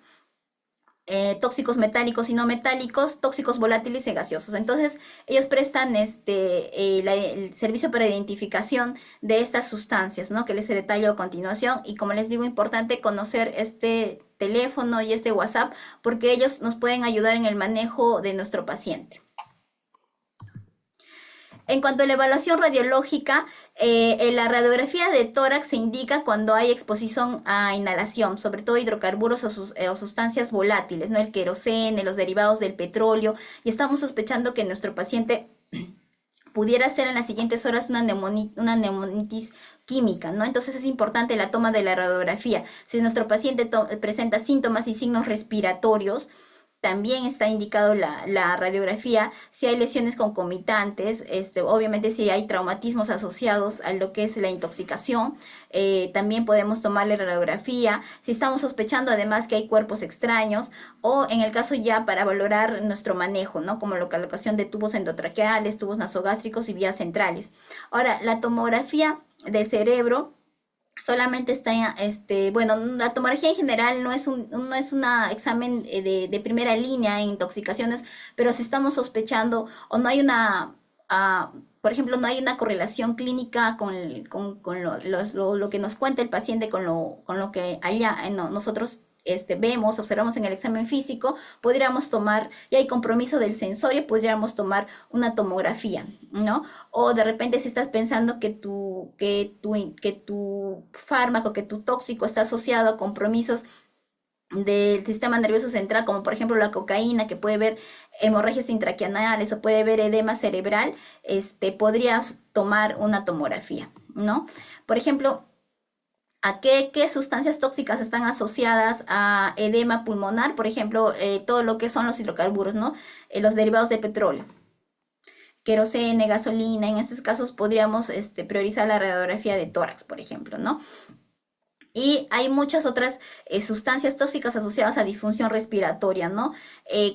tóxicos metálicos y no metálicos, tóxicos volátiles y gaseosos. Entonces, ellos prestan el servicio para identificación de estas sustancias, ¿no? Que les detallo a continuación. Y como les digo, importante conocer este teléfono y este WhatsApp porque ellos nos pueden ayudar en el manejo de nuestro paciente. En cuanto a la evaluación radiológica, en la radiografía de tórax se indica cuando hay exposición a inhalación, sobre todo hidrocarburos o sustancias volátiles, ¿no? El queroseno, los derivados del petróleo, y estamos sospechando que nuestro paciente pudiera ser en las siguientes horas una neumonitis química, ¿no? Entonces es importante la toma de la radiografía. Si nuestro paciente presenta síntomas y signos respiratorios, también está indicado la radiografía. Si hay lesiones concomitantes, obviamente si hay traumatismos asociados a lo que es la intoxicación, también podemos tomarle radiografía. Si estamos sospechando además que hay cuerpos extraños o en el caso ya para valorar nuestro manejo, ¿no? Como la colocación de tubos endotraqueales, tubos nasogástricos y vías centrales. Ahora, la tomografía de cerebro solamente está, bueno, la tomografía en general no es una examen de primera línea en intoxicaciones, pero si estamos sospechando o no hay por ejemplo, no hay una correlación clínica con lo que nos cuenta el paciente con lo que allá nosotros vemos, observamos en el examen físico, podríamos tomar, y hay compromiso del sensorio, podríamos tomar una tomografía, ¿no? O de repente si estás pensando que tu fármaco, que tu tóxico está asociado a compromisos del sistema nervioso central, como por ejemplo la cocaína, que puede ver hemorragias intraqueanales o puede ver edema cerebral, podrías tomar una tomografía, ¿no? Por ejemplo, ¿a qué sustancias tóxicas están asociadas a edema pulmonar? Por ejemplo, todo lo que son los hidrocarburos, ¿no? Los derivados de petróleo, queroseno, gasolina. En estos casos podríamos priorizar la radiografía de tórax, por ejemplo, ¿no? Y hay muchas otras sustancias tóxicas asociadas a disfunción respiratoria, ¿no?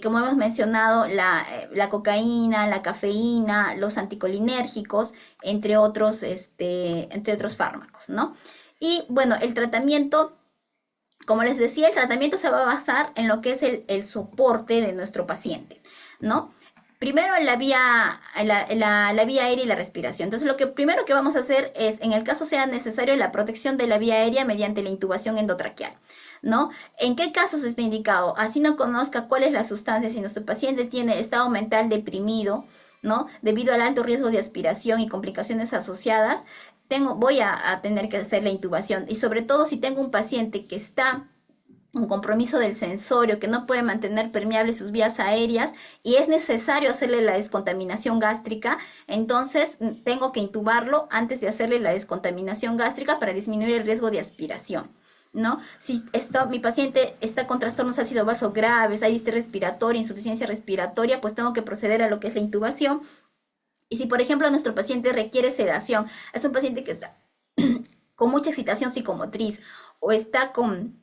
Como hemos mencionado, la cocaína, la cafeína, los anticolinérgicos, entre otros fármacos, ¿no? Y bueno, el tratamiento, como les decía, el tratamiento se va a basar en lo que es el soporte de nuestro paciente, ¿no? Primero la vía aérea y la respiración. Entonces, lo que primero que vamos a hacer es, en el caso sea necesario, la protección de la vía aérea mediante la intubación endotraqueal, ¿no? ¿En qué casos está indicado? Así no conozca cuál es la sustancia, si nuestro paciente tiene estado mental deprimido, ¿no? Debido al alto riesgo de aspiración y complicaciones asociadas, voy a tener que hacer la intubación. Y sobre todo si tengo un paciente que está un compromiso del sensorio, que no puede mantener permeables sus vías aéreas y es necesario hacerle la descontaminación gástrica, entonces tengo que intubarlo antes de hacerle la descontaminación gástrica para disminuir el riesgo de aspiración, ¿no? Si mi paciente está con trastornos ácido vaso graves, hay distrés respiratoria, insuficiencia respiratoria, pues tengo que proceder a lo que es la intubación. Y si, por ejemplo, nuestro paciente requiere sedación, es un paciente que está con mucha excitación psicomotriz o está con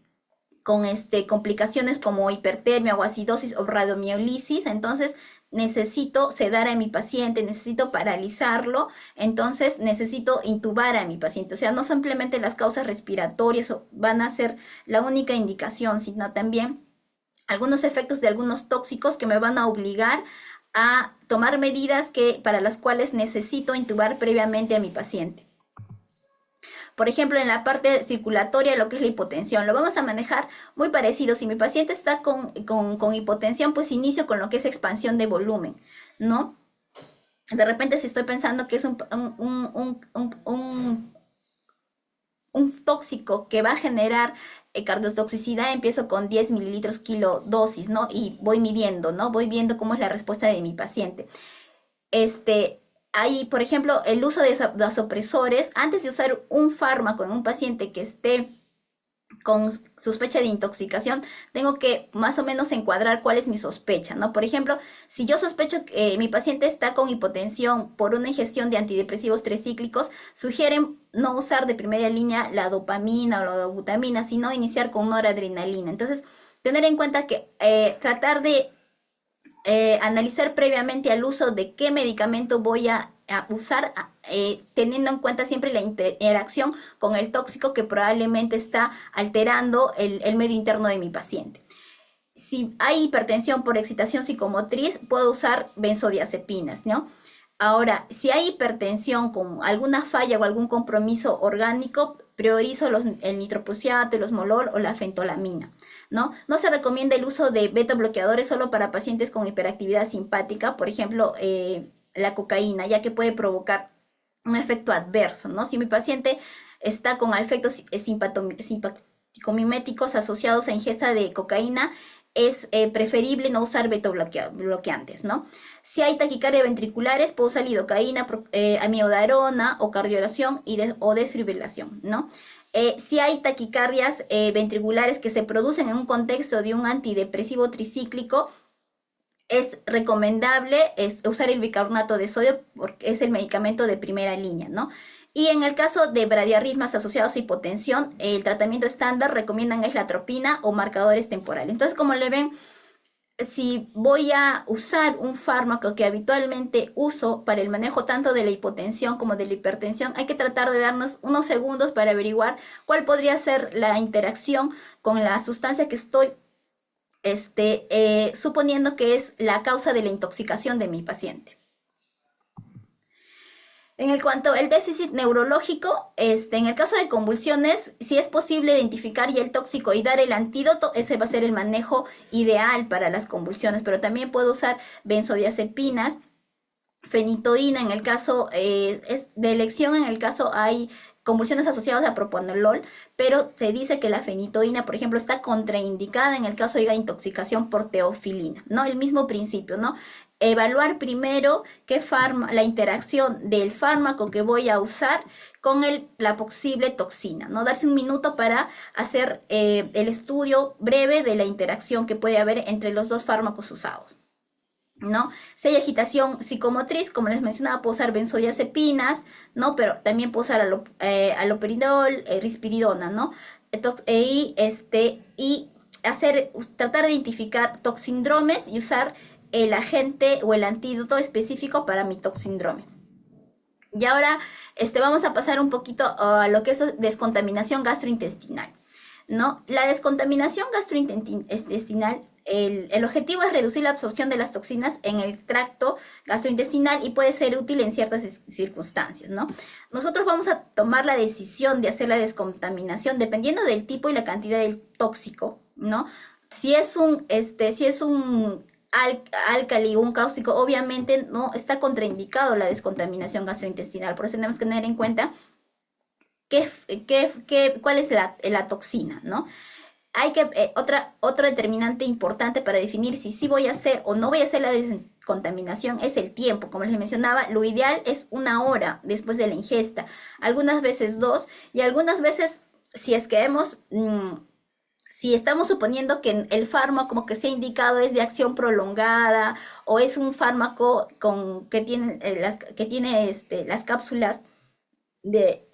complicaciones como hipertermia o acidosis o radiomielisis, entonces necesito sedar a mi paciente, necesito paralizarlo, entonces necesito intubar a mi paciente. O sea, no simplemente las causas respiratorias van a ser la única indicación, sino también algunos efectos de algunos tóxicos que me van a obligar a tomar medidas para las cuales necesito intubar previamente a mi paciente. Por ejemplo, en la parte circulatoria, lo que es la hipotensión, lo vamos a manejar muy parecido. Si mi paciente está con hipotensión, pues inicio con lo que es expansión de volumen, ¿no? De repente, si estoy pensando que es un tóxico que va a generar cardiotoxicidad, empiezo con 10 mililitros kilo dosis, ¿no? Y voy midiendo, ¿no? Voy viendo cómo es la respuesta de mi paciente. Hay, por ejemplo, el uso de vasopresores. Antes de usar un fármaco en un paciente que esté con sospecha de intoxicación, tengo que más o menos encuadrar cuál es mi sospecha, ¿no? Por ejemplo, si yo sospecho que mi paciente está con hipotensión por una ingestión de antidepresivos tricíclicos, sugieren no usar de primera línea la dopamina o la dobutamina, sino iniciar con noradrenalina. Entonces, tener en cuenta que tratar de analizar previamente al uso de qué medicamento voy a usar, teniendo en cuenta siempre la interacción con el tóxico que probablemente está alterando el medio interno de mi paciente. Si hay hipertensión por excitación psicomotriz, puedo usar benzodiazepinas, ¿no? Ahora, si hay hipertensión con alguna falla o algún compromiso orgánico, priorizo el nitroprusiato, el osmolol o la fentolamina, ¿no? No se recomienda el uso de beta bloqueadores solo para pacientes con hiperactividad simpática, por ejemplo, la cocaína, ya que puede provocar un efecto adverso, ¿no? Si mi paciente está con efectos simpaticomiméticos asociados a ingesta de cocaína, es preferible no usar beta bloqueantes, ¿no? Si hay taquicardia ventriculares, puedo usar lidocaína, amiodarona o cardiolación o desfibrilación, ¿no? Si hay taquicardias ventriculares que se producen en un contexto de un antidepresivo tricíclico, es recomendable usar el bicarbonato de sodio porque es el medicamento de primera línea, ¿no? Y en el caso de bradiarritmas asociados a hipotensión, el tratamiento estándar recomiendan es la atropina o marcadores temporales. Entonces, como le ven, si voy a usar un fármaco que habitualmente uso para el manejo tanto de la hipotensión como de la hipertensión, hay que tratar de darnos unos segundos para averiguar cuál podría ser la interacción con la sustancia que estoy suponiendo que es la causa de la intoxicación de mi paciente. En el cuanto al déficit neurológico, en el caso de convulsiones, si es posible identificar ya el tóxico y dar el antídoto, ese va a ser el manejo ideal para las convulsiones, pero también puedo usar benzodiazepinas, fenitoína en el caso es de elección, en el caso hay convulsiones asociadas a propanolol, pero se dice que la fenitoína, por ejemplo, está contraindicada en el caso de intoxicación por teofilina, ¿no? El mismo principio, ¿no? Evaluar primero la interacción del fármaco que voy a usar con la posible toxina, ¿no? Darse un minuto para hacer el estudio breve de la interacción que puede haber entre los dos fármacos usados, ¿no? Si hay agitación psicomotriz, como les mencionaba, puedo usar benzodiazepinas, ¿no? Pero también puedo usar aloperidol, risperidona, ¿no? Y tratar de identificar toxindromes y usar el agente o el antídoto específico para mi toxindrome. Y ahora vamos a pasar un poquito a lo que es descontaminación gastrointestinal, ¿no? La descontaminación gastrointestinal, el objetivo es reducir la absorción de las toxinas en el tracto gastrointestinal y puede ser útil en ciertas circunstancias, ¿no? Nosotros vamos a tomar la decisión de hacer la descontaminación dependiendo del tipo y la cantidad del tóxico, ¿no? Si es un álcali o un cáustico, obviamente no está contraindicado la descontaminación gastrointestinal, por eso tenemos que tener en cuenta cuál es la toxina, ¿no? Hay que, otro determinante importante para definir si sí voy a hacer o no voy a hacer la descontaminación es el tiempo. Como les mencionaba, lo ideal es 1 hora después de la ingesta, algunas veces 2, y algunas veces, si es que si estamos suponiendo que el fármaco como que se ha indicado es de acción prolongada o es un fármaco que tiene, las cápsulas de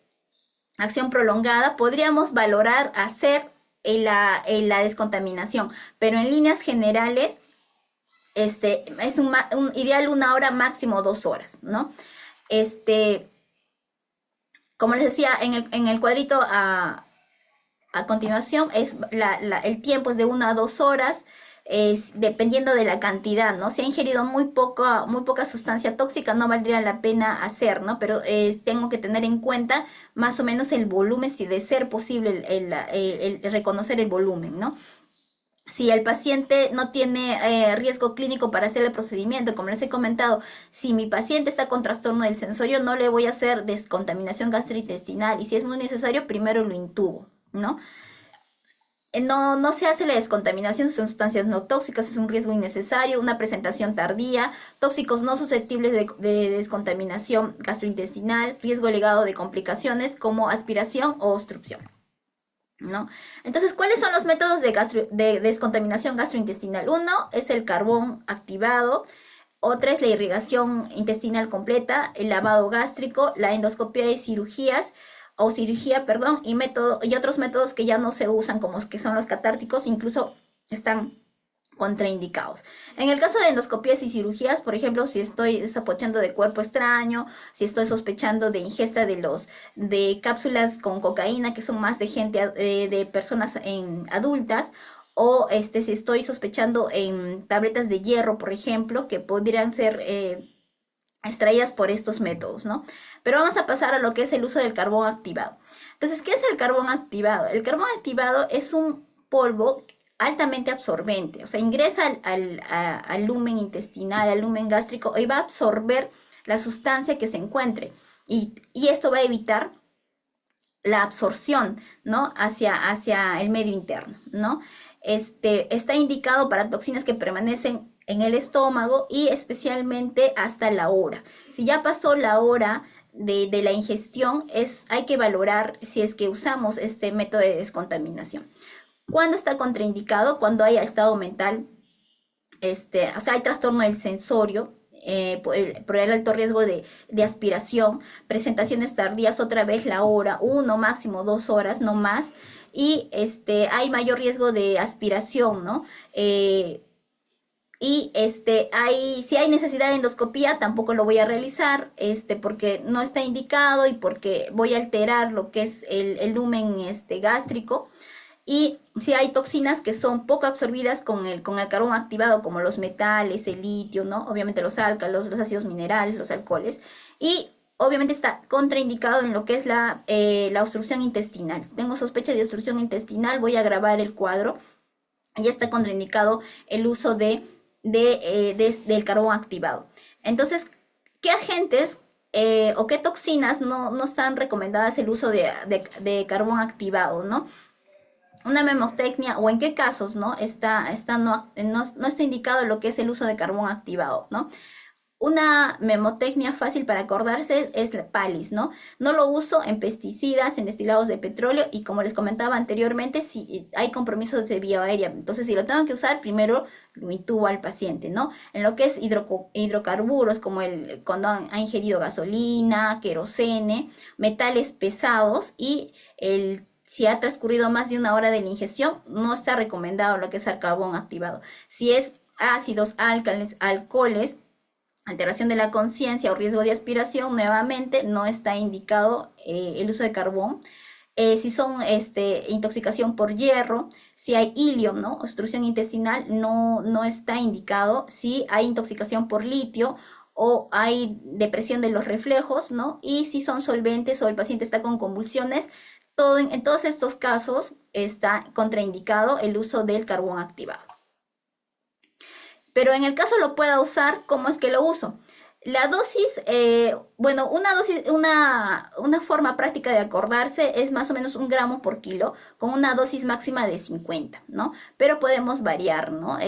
acción prolongada, podríamos valorar hacer la descontaminación, pero en líneas generales es un ideal 1 hora, máximo 2 horas, ¿no? Como les decía, en el cuadrito a continuación, el tiempo es de 1 a 2 horas, dependiendo de la cantidad, ¿no? Si ha ingerido muy poca sustancia tóxica, no valdría la pena hacer, ¿no? Pero tengo que tener en cuenta más o menos el volumen, si de ser posible el reconocer el volumen, ¿no? Si el paciente no tiene riesgo clínico para hacer el procedimiento, como les he comentado, si mi paciente está con trastorno del sensorio, no le voy a hacer descontaminación gastrointestinal, y si es muy necesario, primero lo intubo, ¿no? No se hace la descontaminación, son sustancias no tóxicas, es un riesgo innecesario, una presentación tardía, tóxicos no susceptibles de descontaminación gastrointestinal, riesgo elevado de complicaciones como aspiración o obstrucción. ¿no? Entonces, ¿cuáles son los métodos de descontaminación gastrointestinal? Uno es el carbón activado, otra es la irrigación intestinal completa, el lavado gástrico, la endoscopia y cirugías, o cirugía, perdón, y otros métodos que ya no se usan, como que son los catárticos, incluso están contraindicados. En el caso de endoscopías y cirugías, por ejemplo, si estoy sospechando de cuerpo extraño, si estoy sospechando de ingesta de cápsulas con cocaína que son más de gente de personas adultas, o si estoy sospechando en tabletas de hierro, por ejemplo, que podrían ser extraídas por estos métodos, ¿no? Pero vamos a pasar a lo que es el uso del carbón activado. Entonces, ¿qué es el carbón activado? El carbón activado es un polvo altamente absorbente, o sea, ingresa al lumen intestinal, al lumen gástrico, y va a absorber la sustancia que se encuentre. Y esto va a evitar la absorción, ¿no? Hacia el medio interno, ¿no? Está indicado para toxinas que permanecen en el estómago y especialmente hasta la hora. Si ya pasó la hora de la ingestión, hay que valorar si es que usamos este método de descontaminación. ¿Cuándo está contraindicado? Cuando haya estado mental, o sea, hay trastorno del sensorio, por el alto riesgo de aspiración, presentaciones tardías, otra vez la hora, 1 máximo 2 horas, no más, y hay mayor riesgo de aspiración, ¿no? Y si hay necesidad de endoscopía, tampoco lo voy a realizar, porque no está indicado y porque voy a alterar lo que es el lumen gástrico. Y si hay toxinas que son poco absorbidas con el carbón activado, como los metales, el litio, ¿no? Obviamente los álcalos, los ácidos minerales, los alcoholes. Y obviamente está contraindicado en lo que es la obstrucción intestinal. Si tengo sospecha de obstrucción intestinal, voy a grabar el cuadro. Y está contraindicado el uso del carbón activado. Entonces, ¿qué agentes o qué toxinas no están recomendadas el uso de carbón activado, ¿no? Una memotecnia o en qué casos no está indicado lo que es el uso de carbón activado, ¿no? Una memotecnia fácil para acordarse es la PALIS, ¿no? No lo uso en pesticidas, en destilados de petróleo y como les comentaba anteriormente, si hay compromisos de vía aérea, entonces si lo tengo que usar, primero lo intubo al paciente, ¿no? En lo que es hidrocarburos, como cuando ha ingerido gasolina, querosene, metales pesados y si ha transcurrido más de 1 hora de la ingestión, no está recomendado lo que es el carbón activado. Si es ácidos, álcalis, alcoholes, alteración de la conciencia o riesgo de aspiración, nuevamente no está indicado el uso de carbón. Si son intoxicación por hierro, si hay ilio, ¿no? Obstrucción intestinal, no está indicado. Si hay intoxicación por litio o hay depresión de los reflejos, ¿no? Y si son solventes o el paciente está con convulsiones, en todos estos casos está contraindicado el uso del carbón activado. Pero en el caso lo pueda usar, ¿cómo es que lo uso? La dosis, bueno, una forma práctica de acordarse es más o menos 1 gramo por kilo, con una dosis máxima de 50, ¿no? Pero podemos variar, ¿no?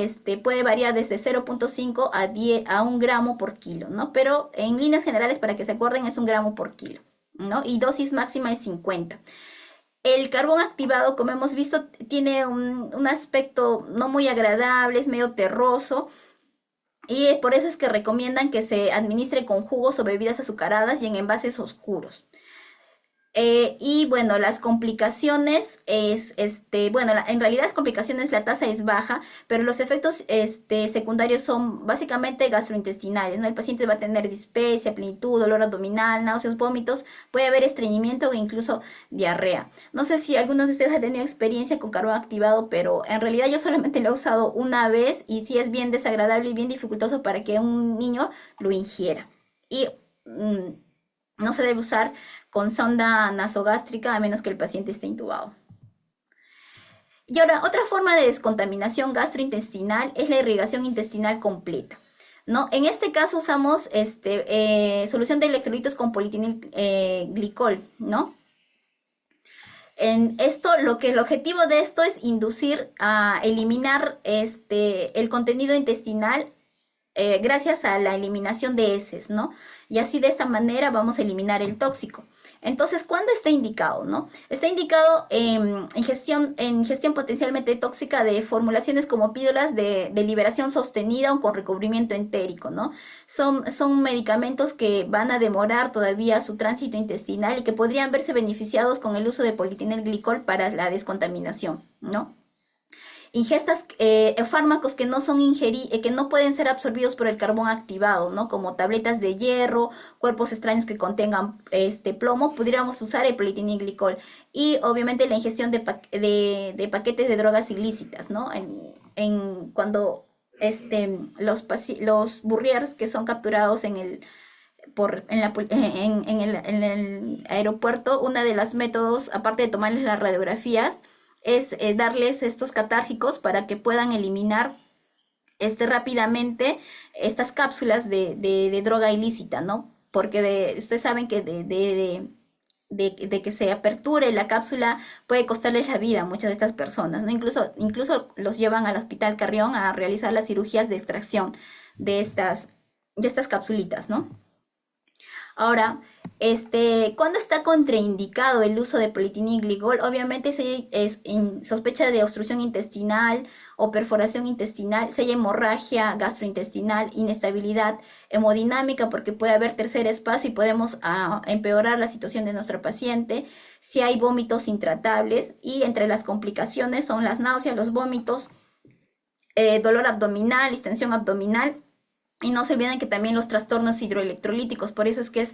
Puede variar desde 0,5 a 1 gramo por kilo, ¿no? Pero en líneas generales, para que se acuerden, es 1 gramo por kilo, ¿no? Y dosis máxima es 50. El carbón activado, como hemos visto, tiene un aspecto no muy agradable, es medio terroso. Y por eso es que recomiendan que se administre con jugos o bebidas azucaradas y en envases oscuros. Y bueno, las complicaciones bueno, en realidad las complicaciones la tasa es baja, pero los efectos secundarios son básicamente gastrointestinales, ¿no? El paciente va a tener dispepsia, plenitud, dolor abdominal, náuseas, vómitos, puede haber estreñimiento o incluso diarrea. No sé si algunos de ustedes han tenido experiencia con carbón activado, pero en realidad yo solamente lo he usado una vez y sí es bien desagradable y bien dificultoso para que un niño lo ingiera. Y no se debe usar con sonda nasogástrica a menos que el paciente esté intubado. Y ahora, otra forma de descontaminación gastrointestinal es la irrigación intestinal completa, ¿no? En este caso usamos solución de electrolitos con politinilglicol, ¿no? El objetivo de esto es inducir a eliminar el contenido intestinal gracias a la eliminación de heces, ¿no? Y así de esta manera vamos a eliminar el tóxico. Entonces, ¿cuándo está indicado, no? Está indicado en gestión potencialmente tóxica de formulaciones como píldoras de liberación sostenida o con recubrimiento entérico, ¿no? Son medicamentos que van a demorar todavía su tránsito intestinal y que podrían verse beneficiados con el uso de polietilenglicol para la descontaminación, ¿no? Ingestas, fármacos que no son que no pueden ser absorbidos por el carbón activado, ¿no? Como tabletas de hierro, cuerpos extraños que contengan plomo, pudiéramos usar el polietilenglicol. Y obviamente la ingestión de paquetes de drogas ilícitas, ¿no? Cuando los burriers que son capturados en el aeropuerto, una de los métodos, aparte de tomarles las radiografías, es darles estos catárgicos para que puedan eliminar rápidamente estas cápsulas de droga ilícita, ¿no? Porque ustedes saben que de que se aperture la cápsula puede costarles la vida a muchas de estas personas, ¿no? Incluso los llevan al Hospital Carrión a realizar las cirugías de extracción de estas capsulitas, ¿no? Ahora, ¿cuándo está contraindicado el uso de polietilenglicol? Obviamente si es en sospecha de obstrucción intestinal o perforación intestinal, si hay hemorragia gastrointestinal, inestabilidad hemodinámica porque puede haber tercer espacio y podemos empeorar la situación de nuestro paciente, si hay vómitos intratables y entre las complicaciones son las náuseas, los vómitos, dolor abdominal, distensión abdominal. Y no se olviden que también los trastornos hidroelectrolíticos, por eso es que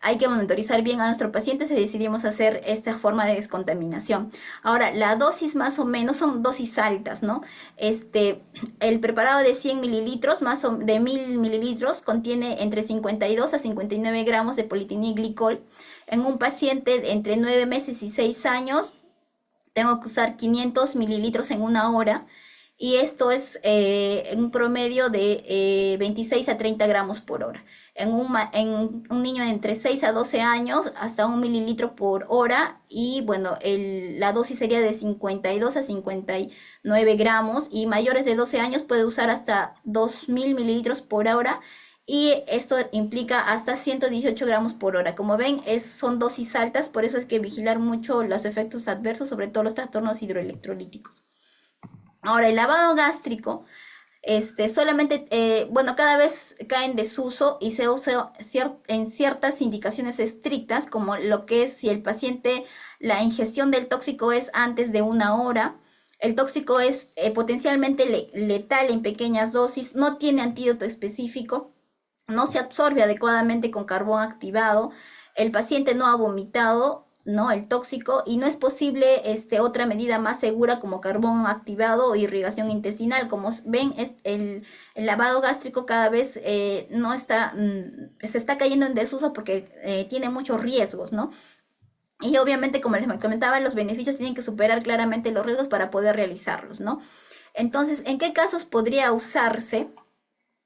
hay que monitorizar bien a nuestro paciente si decidimos hacer esta forma de descontaminación. Ahora, la dosis más o menos son dosis altas, ¿no? El preparado de 100 mililitros, de 1000 mililitros, contiene entre 52 a 59 gramos de polietilenglicol. En un paciente entre 9 meses y 6 años, tengo que usar 500 mililitros en una hora. Y esto es un promedio de 26 a 30 gramos por hora. En un niño de entre 6 a 12 años, hasta 1 mililitro por hora. Y bueno, la dosis sería de 52 a 59 gramos. Y mayores de 12 años puede usar hasta 2000 mililitros por hora. Y esto implica hasta 118 gramos por hora. Como ven, son dosis altas, por eso es que vigilar mucho los efectos adversos, sobre todo los trastornos hidroelectrolíticos. Ahora, el lavado gástrico, solamente, bueno, cada vez cae en desuso y se usa en ciertas indicaciones estrictas, como lo que es si el paciente, la ingestión del tóxico es antes de una hora, el tóxico es potencialmente letal en pequeñas dosis, no tiene antídoto específico, no se absorbe adecuadamente con carbón activado, el paciente no ha vomitado, ¿no? El tóxico, y no es posible otra medida más segura como carbón activado o irrigación intestinal. Como ven, el lavado gástrico cada vez no está, se está cayendo en desuso porque tiene muchos riesgos, ¿no? Y obviamente, como les comentaba, los beneficios tienen que superar claramente los riesgos para poder realizarlos, ¿no? Entonces, ¿en qué casos podría usarse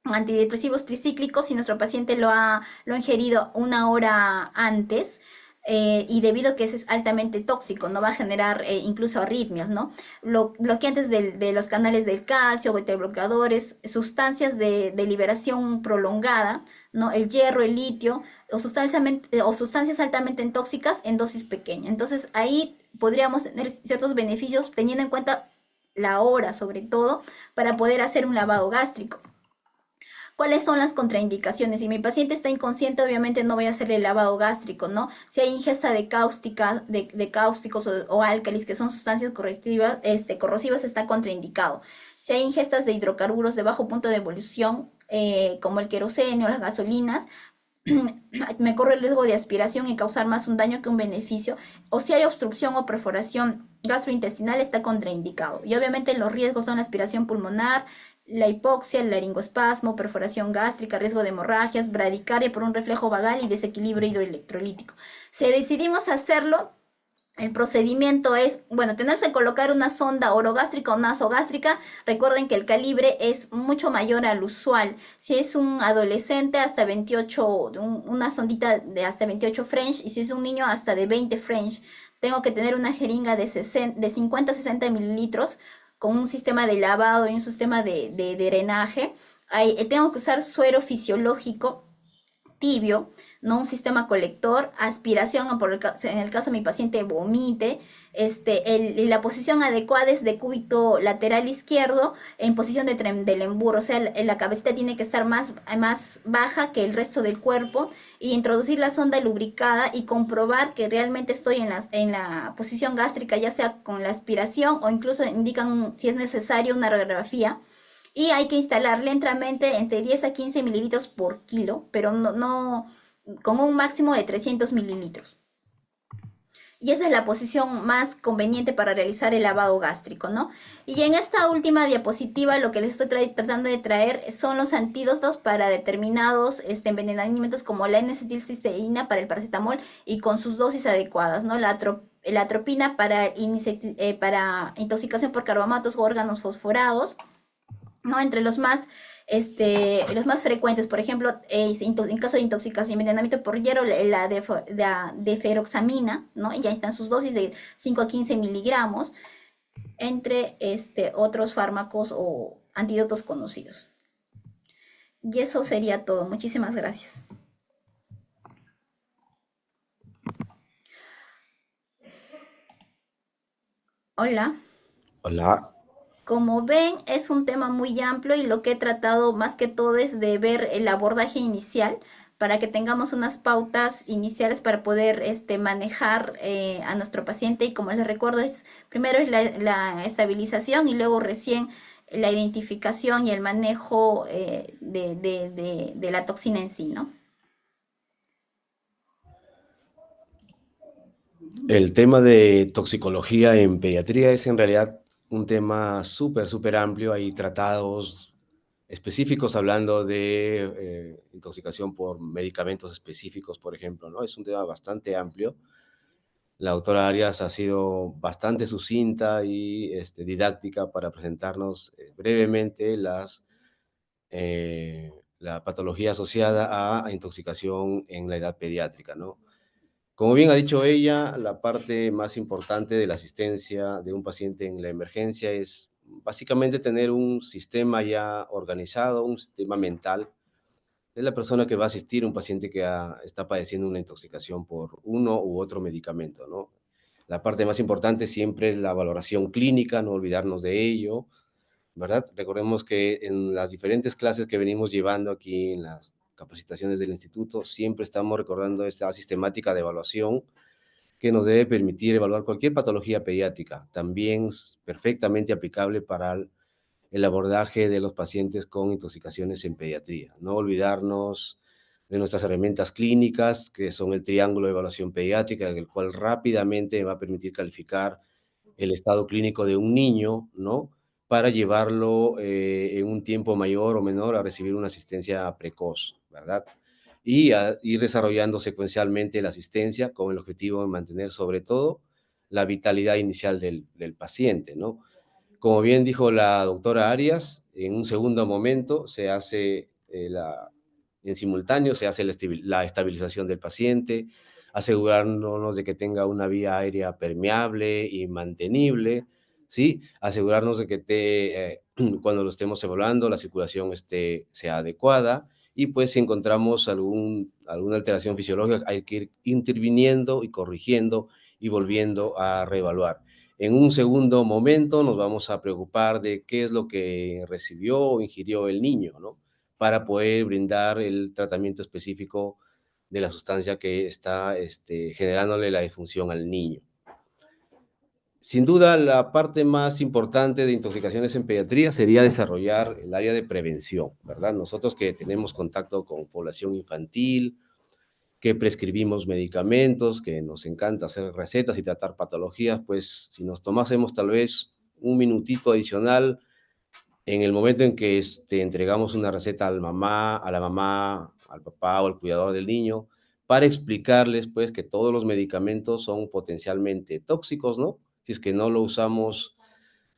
antidepresivos tricíclicos si nuestro paciente lo ha ingerido una hora antes? Y debido a que ese es altamente tóxico, no va a generar incluso arritmias, ¿no? Bloqueantes de los canales del calcio, beta-bloqueadores, sustancias de liberación prolongada, ¿no? El hierro, el litio, o sustancias altamente tóxicas en dosis pequeñas. Entonces ahí podríamos tener ciertos beneficios teniendo en cuenta la hora, sobre todo, para poder hacer un lavado gástrico. ¿Cuáles son las contraindicaciones? Si mi paciente está inconsciente, obviamente no voy a hacerle lavado gástrico, ¿no? Si hay ingesta de cáusticos o álcalis, que son sustancias corrosivas, está contraindicado. Si hay ingestas de hidrocarburos de bajo punto de evolución, como el queroseno o las gasolinas, me corre el riesgo de aspiración y causar más un daño que un beneficio. O si hay obstrucción o perforación gastrointestinal, está contraindicado. Y obviamente los riesgos son la aspiración pulmonar, la hipoxia, el laringoespasmo, perforación gástrica, riesgo de hemorragias, bradicardia por un reflejo vagal y desequilibrio hidroelectrolítico. Si decidimos hacerlo, el procedimiento es, bueno, tenemos que colocar una sonda orogástrica o nasogástrica. Recuerden que el calibre es mucho mayor al usual. Si es un adolescente, hasta 28, una sondita de hasta 28 French, y si es un niño, hasta de 20 French. Tengo que tener una jeringa de 50 a 60 mililitros con un sistema de lavado y un sistema de drenaje. Tengo que usar suero fisiológico tibio, no un sistema colector, aspiración, en el caso de mi paciente vomite, la posición adecuada es de cúbito lateral izquierdo en posición del emburo, o sea, la cabecita tiene que estar más baja que el resto del cuerpo y introducir la sonda lubricada y comprobar que realmente estoy en la posición gástrica, ya sea con la aspiración o incluso indican si es necesario una radiografía y hay que instalar lentamente entre 10 a 15 mililitros por kilo, pero no con un máximo de 300 mililitros. Y esa es la posición más conveniente para realizar el lavado gástrico, ¿no? Y en esta última diapositiva lo que les estoy tratando de traer son los antídotos para determinados envenenamientos como la N-acetilcisteína para el paracetamol y con sus dosis adecuadas, ¿no? La atropina para intoxicación por carbamatos o órganos fosforados, ¿no? Entre los más frecuentes, por ejemplo, en caso de intoxicación y envenenamiento por hierro, la deferoxamina, ¿no? Y ya están sus dosis de 5 a 15 miligramos, entre otros fármacos o antídotos conocidos. Y eso sería todo. Muchísimas gracias. Hola. Hola. Como ven, es un tema muy amplio y lo que he tratado más que todo es de ver el abordaje inicial para que tengamos unas pautas iniciales para poder manejar a nuestro paciente y como les recuerdo, primero es la estabilización y luego recién la identificación y el manejo de la toxina en sí, ¿no? El tema de toxicología en pediatría es en realidad un tema súper, súper amplio. Hay tratados específicos hablando de intoxicación por medicamentos específicos, por ejemplo, ¿no? Es un tema bastante amplio. La doctora Arias ha sido bastante sucinta y didáctica para presentarnos brevemente la patología asociada a intoxicación en la edad pediátrica, ¿no? Como bien ha dicho ella, la parte más importante de la asistencia de un paciente en la emergencia es básicamente tener un sistema ya organizado, un sistema mental de la persona que va a asistir a un paciente que está padeciendo una intoxicación por uno u otro medicamento, ¿no? La parte más importante siempre es la valoración clínica, no olvidarnos de ello, ¿verdad? Recordemos que en las diferentes clases que venimos llevando aquí en las capacitaciones del instituto, siempre estamos recordando esta sistemática de evaluación que nos debe permitir evaluar cualquier patología pediátrica, también es perfectamente aplicable para el abordaje de los pacientes con intoxicaciones en pediatría. No olvidarnos de nuestras herramientas clínicas, que son el triángulo de evaluación pediátrica, el cual rápidamente va a permitir calificar el estado clínico de un niño, ¿no? Para llevarlo en un tiempo mayor o menor a recibir una asistencia precoz, ¿verdad? Y a ir desarrollando secuencialmente la asistencia con el objetivo de mantener sobre todo la vitalidad inicial del paciente, ¿no? Como bien dijo la doctora Arias, en un segundo momento se hace en simultáneo se hace la estabilización del paciente, asegurándonos de que tenga una vía aérea permeable y mantenible, ¿sí? Asegurarnos de que cuando lo estemos evaluando la circulación sea adecuada y pues si encontramos alguna alteración fisiológica hay que ir interviniendo y corrigiendo y volviendo a reevaluar. En un segundo momento nos vamos a preocupar de qué es lo que recibió o ingirió el niño, ¿no? Para poder brindar el tratamiento específico de la sustancia que está generándole la disfunción al niño. Sin duda, la parte más importante de intoxicaciones en pediatría sería desarrollar el área de prevención, ¿verdad? Nosotros que tenemos contacto con población infantil, que prescribimos medicamentos, que nos encanta hacer recetas y tratar patologías, pues si nos tomásemos tal vez un minutito adicional en el momento en que entregamos una receta a la mamá, al papá o al cuidador del niño, para explicarles pues que todos los medicamentos son potencialmente tóxicos, ¿no? Si es que no lo usamos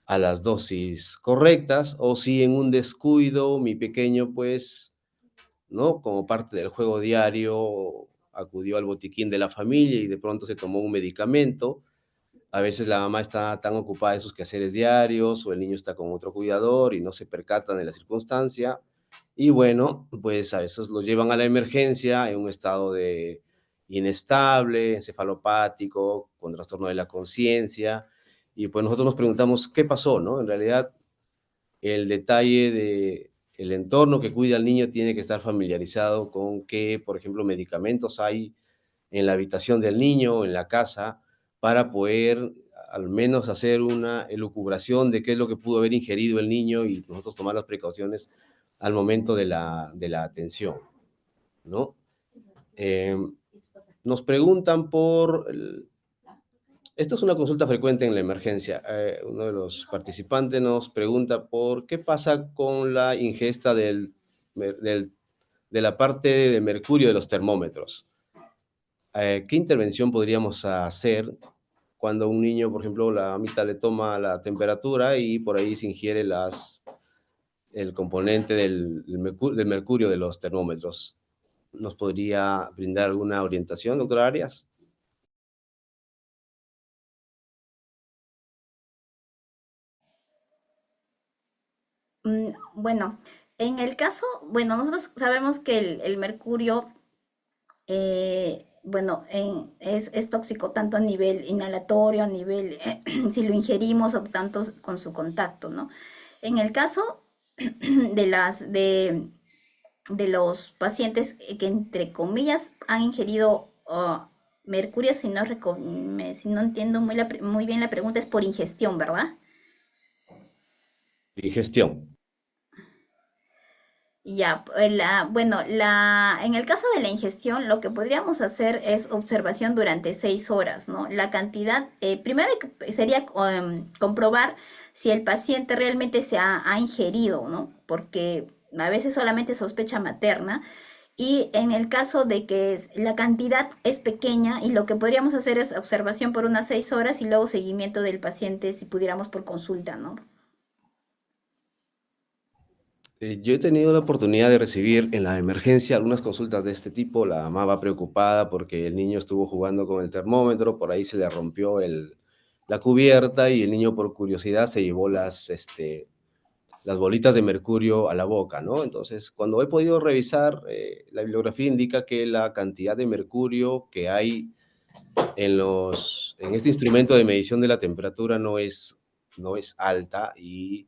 a las dosis correctas o si en un descuido mi pequeño pues, ¿no? Como parte del juego diario acudió al botiquín de la familia y de pronto se tomó un medicamento. A veces la mamá está tan ocupada en sus quehaceres diarios o el niño está con otro cuidador y no se percatan de la circunstancia Y bueno, pues a esos los llevan a la emergencia en un estado de inestable, encefalopático, con trastorno de la conciencia. Y pues nosotros nos preguntamos qué pasó, ¿no? En realidad, el detalle de el entorno que cuida al niño tiene que estar familiarizado con qué, por ejemplo, medicamentos hay en la habitación del niño, en la casa, para poder al menos hacer una elucubración de qué es lo que pudo haber ingerido el niño y nosotros tomar las precauciones al momento de la atención, ¿no? Eh, nos preguntan por... esto es una consulta frecuente en la emergencia. Uno de los participantes nos pregunta por qué pasa con la ingesta de la parte de mercurio de los termómetros. ¿Qué intervención podríamos hacer cuando un niño, por ejemplo, la mamita le toma la temperatura y por ahí se ingiere el componente del mercurio de los termómetros? ¿Nos podría brindar alguna orientación, doctora Arias? Bueno, en el caso, bueno, nosotros sabemos que el mercurio, bueno, es tóxico tanto a nivel inhalatorio, a nivel, si lo ingerimos o tanto con su contacto, ¿no? En el caso de de los pacientes que entre comillas han ingerido mercurio, si no entiendo muy bien la pregunta, es por ingestión, ¿verdad? Digestión. Ya, bueno, en el caso de la ingestión, lo que podríamos hacer es observación durante 6 horas, ¿no? La cantidad, primero sería comprobar si el paciente realmente ha ingerido, ¿no? Porque a veces solamente sospecha materna. Y en el caso de que la cantidad es pequeña y lo que podríamos hacer es observación por unas 6 horas y luego seguimiento del paciente si pudiéramos por consulta, ¿no? Yo he tenido la oportunidad de recibir en la emergencia algunas consultas de este tipo. La mamá va preocupada porque el niño estuvo jugando con el termómetro, por ahí se le rompió la cubierta y el niño por curiosidad se llevó las bolitas de mercurio a la boca, ¿no? Entonces, cuando he podido revisar, la bibliografía indica que la cantidad de mercurio que hay en este instrumento de medición de la temperatura no es alta y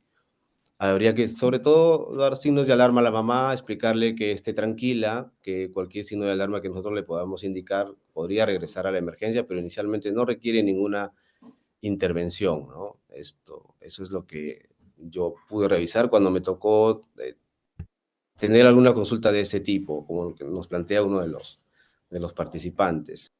habría que, sobre todo, dar signos de alarma a la mamá, explicarle que esté tranquila, que cualquier signo de alarma que nosotros le podamos indicar podría regresar a la emergencia, pero inicialmente no requiere ninguna intervención, ¿no? Eso es lo que yo pude revisar cuando me tocó tener alguna consulta de ese tipo, como lo que nos plantea uno de los participantes.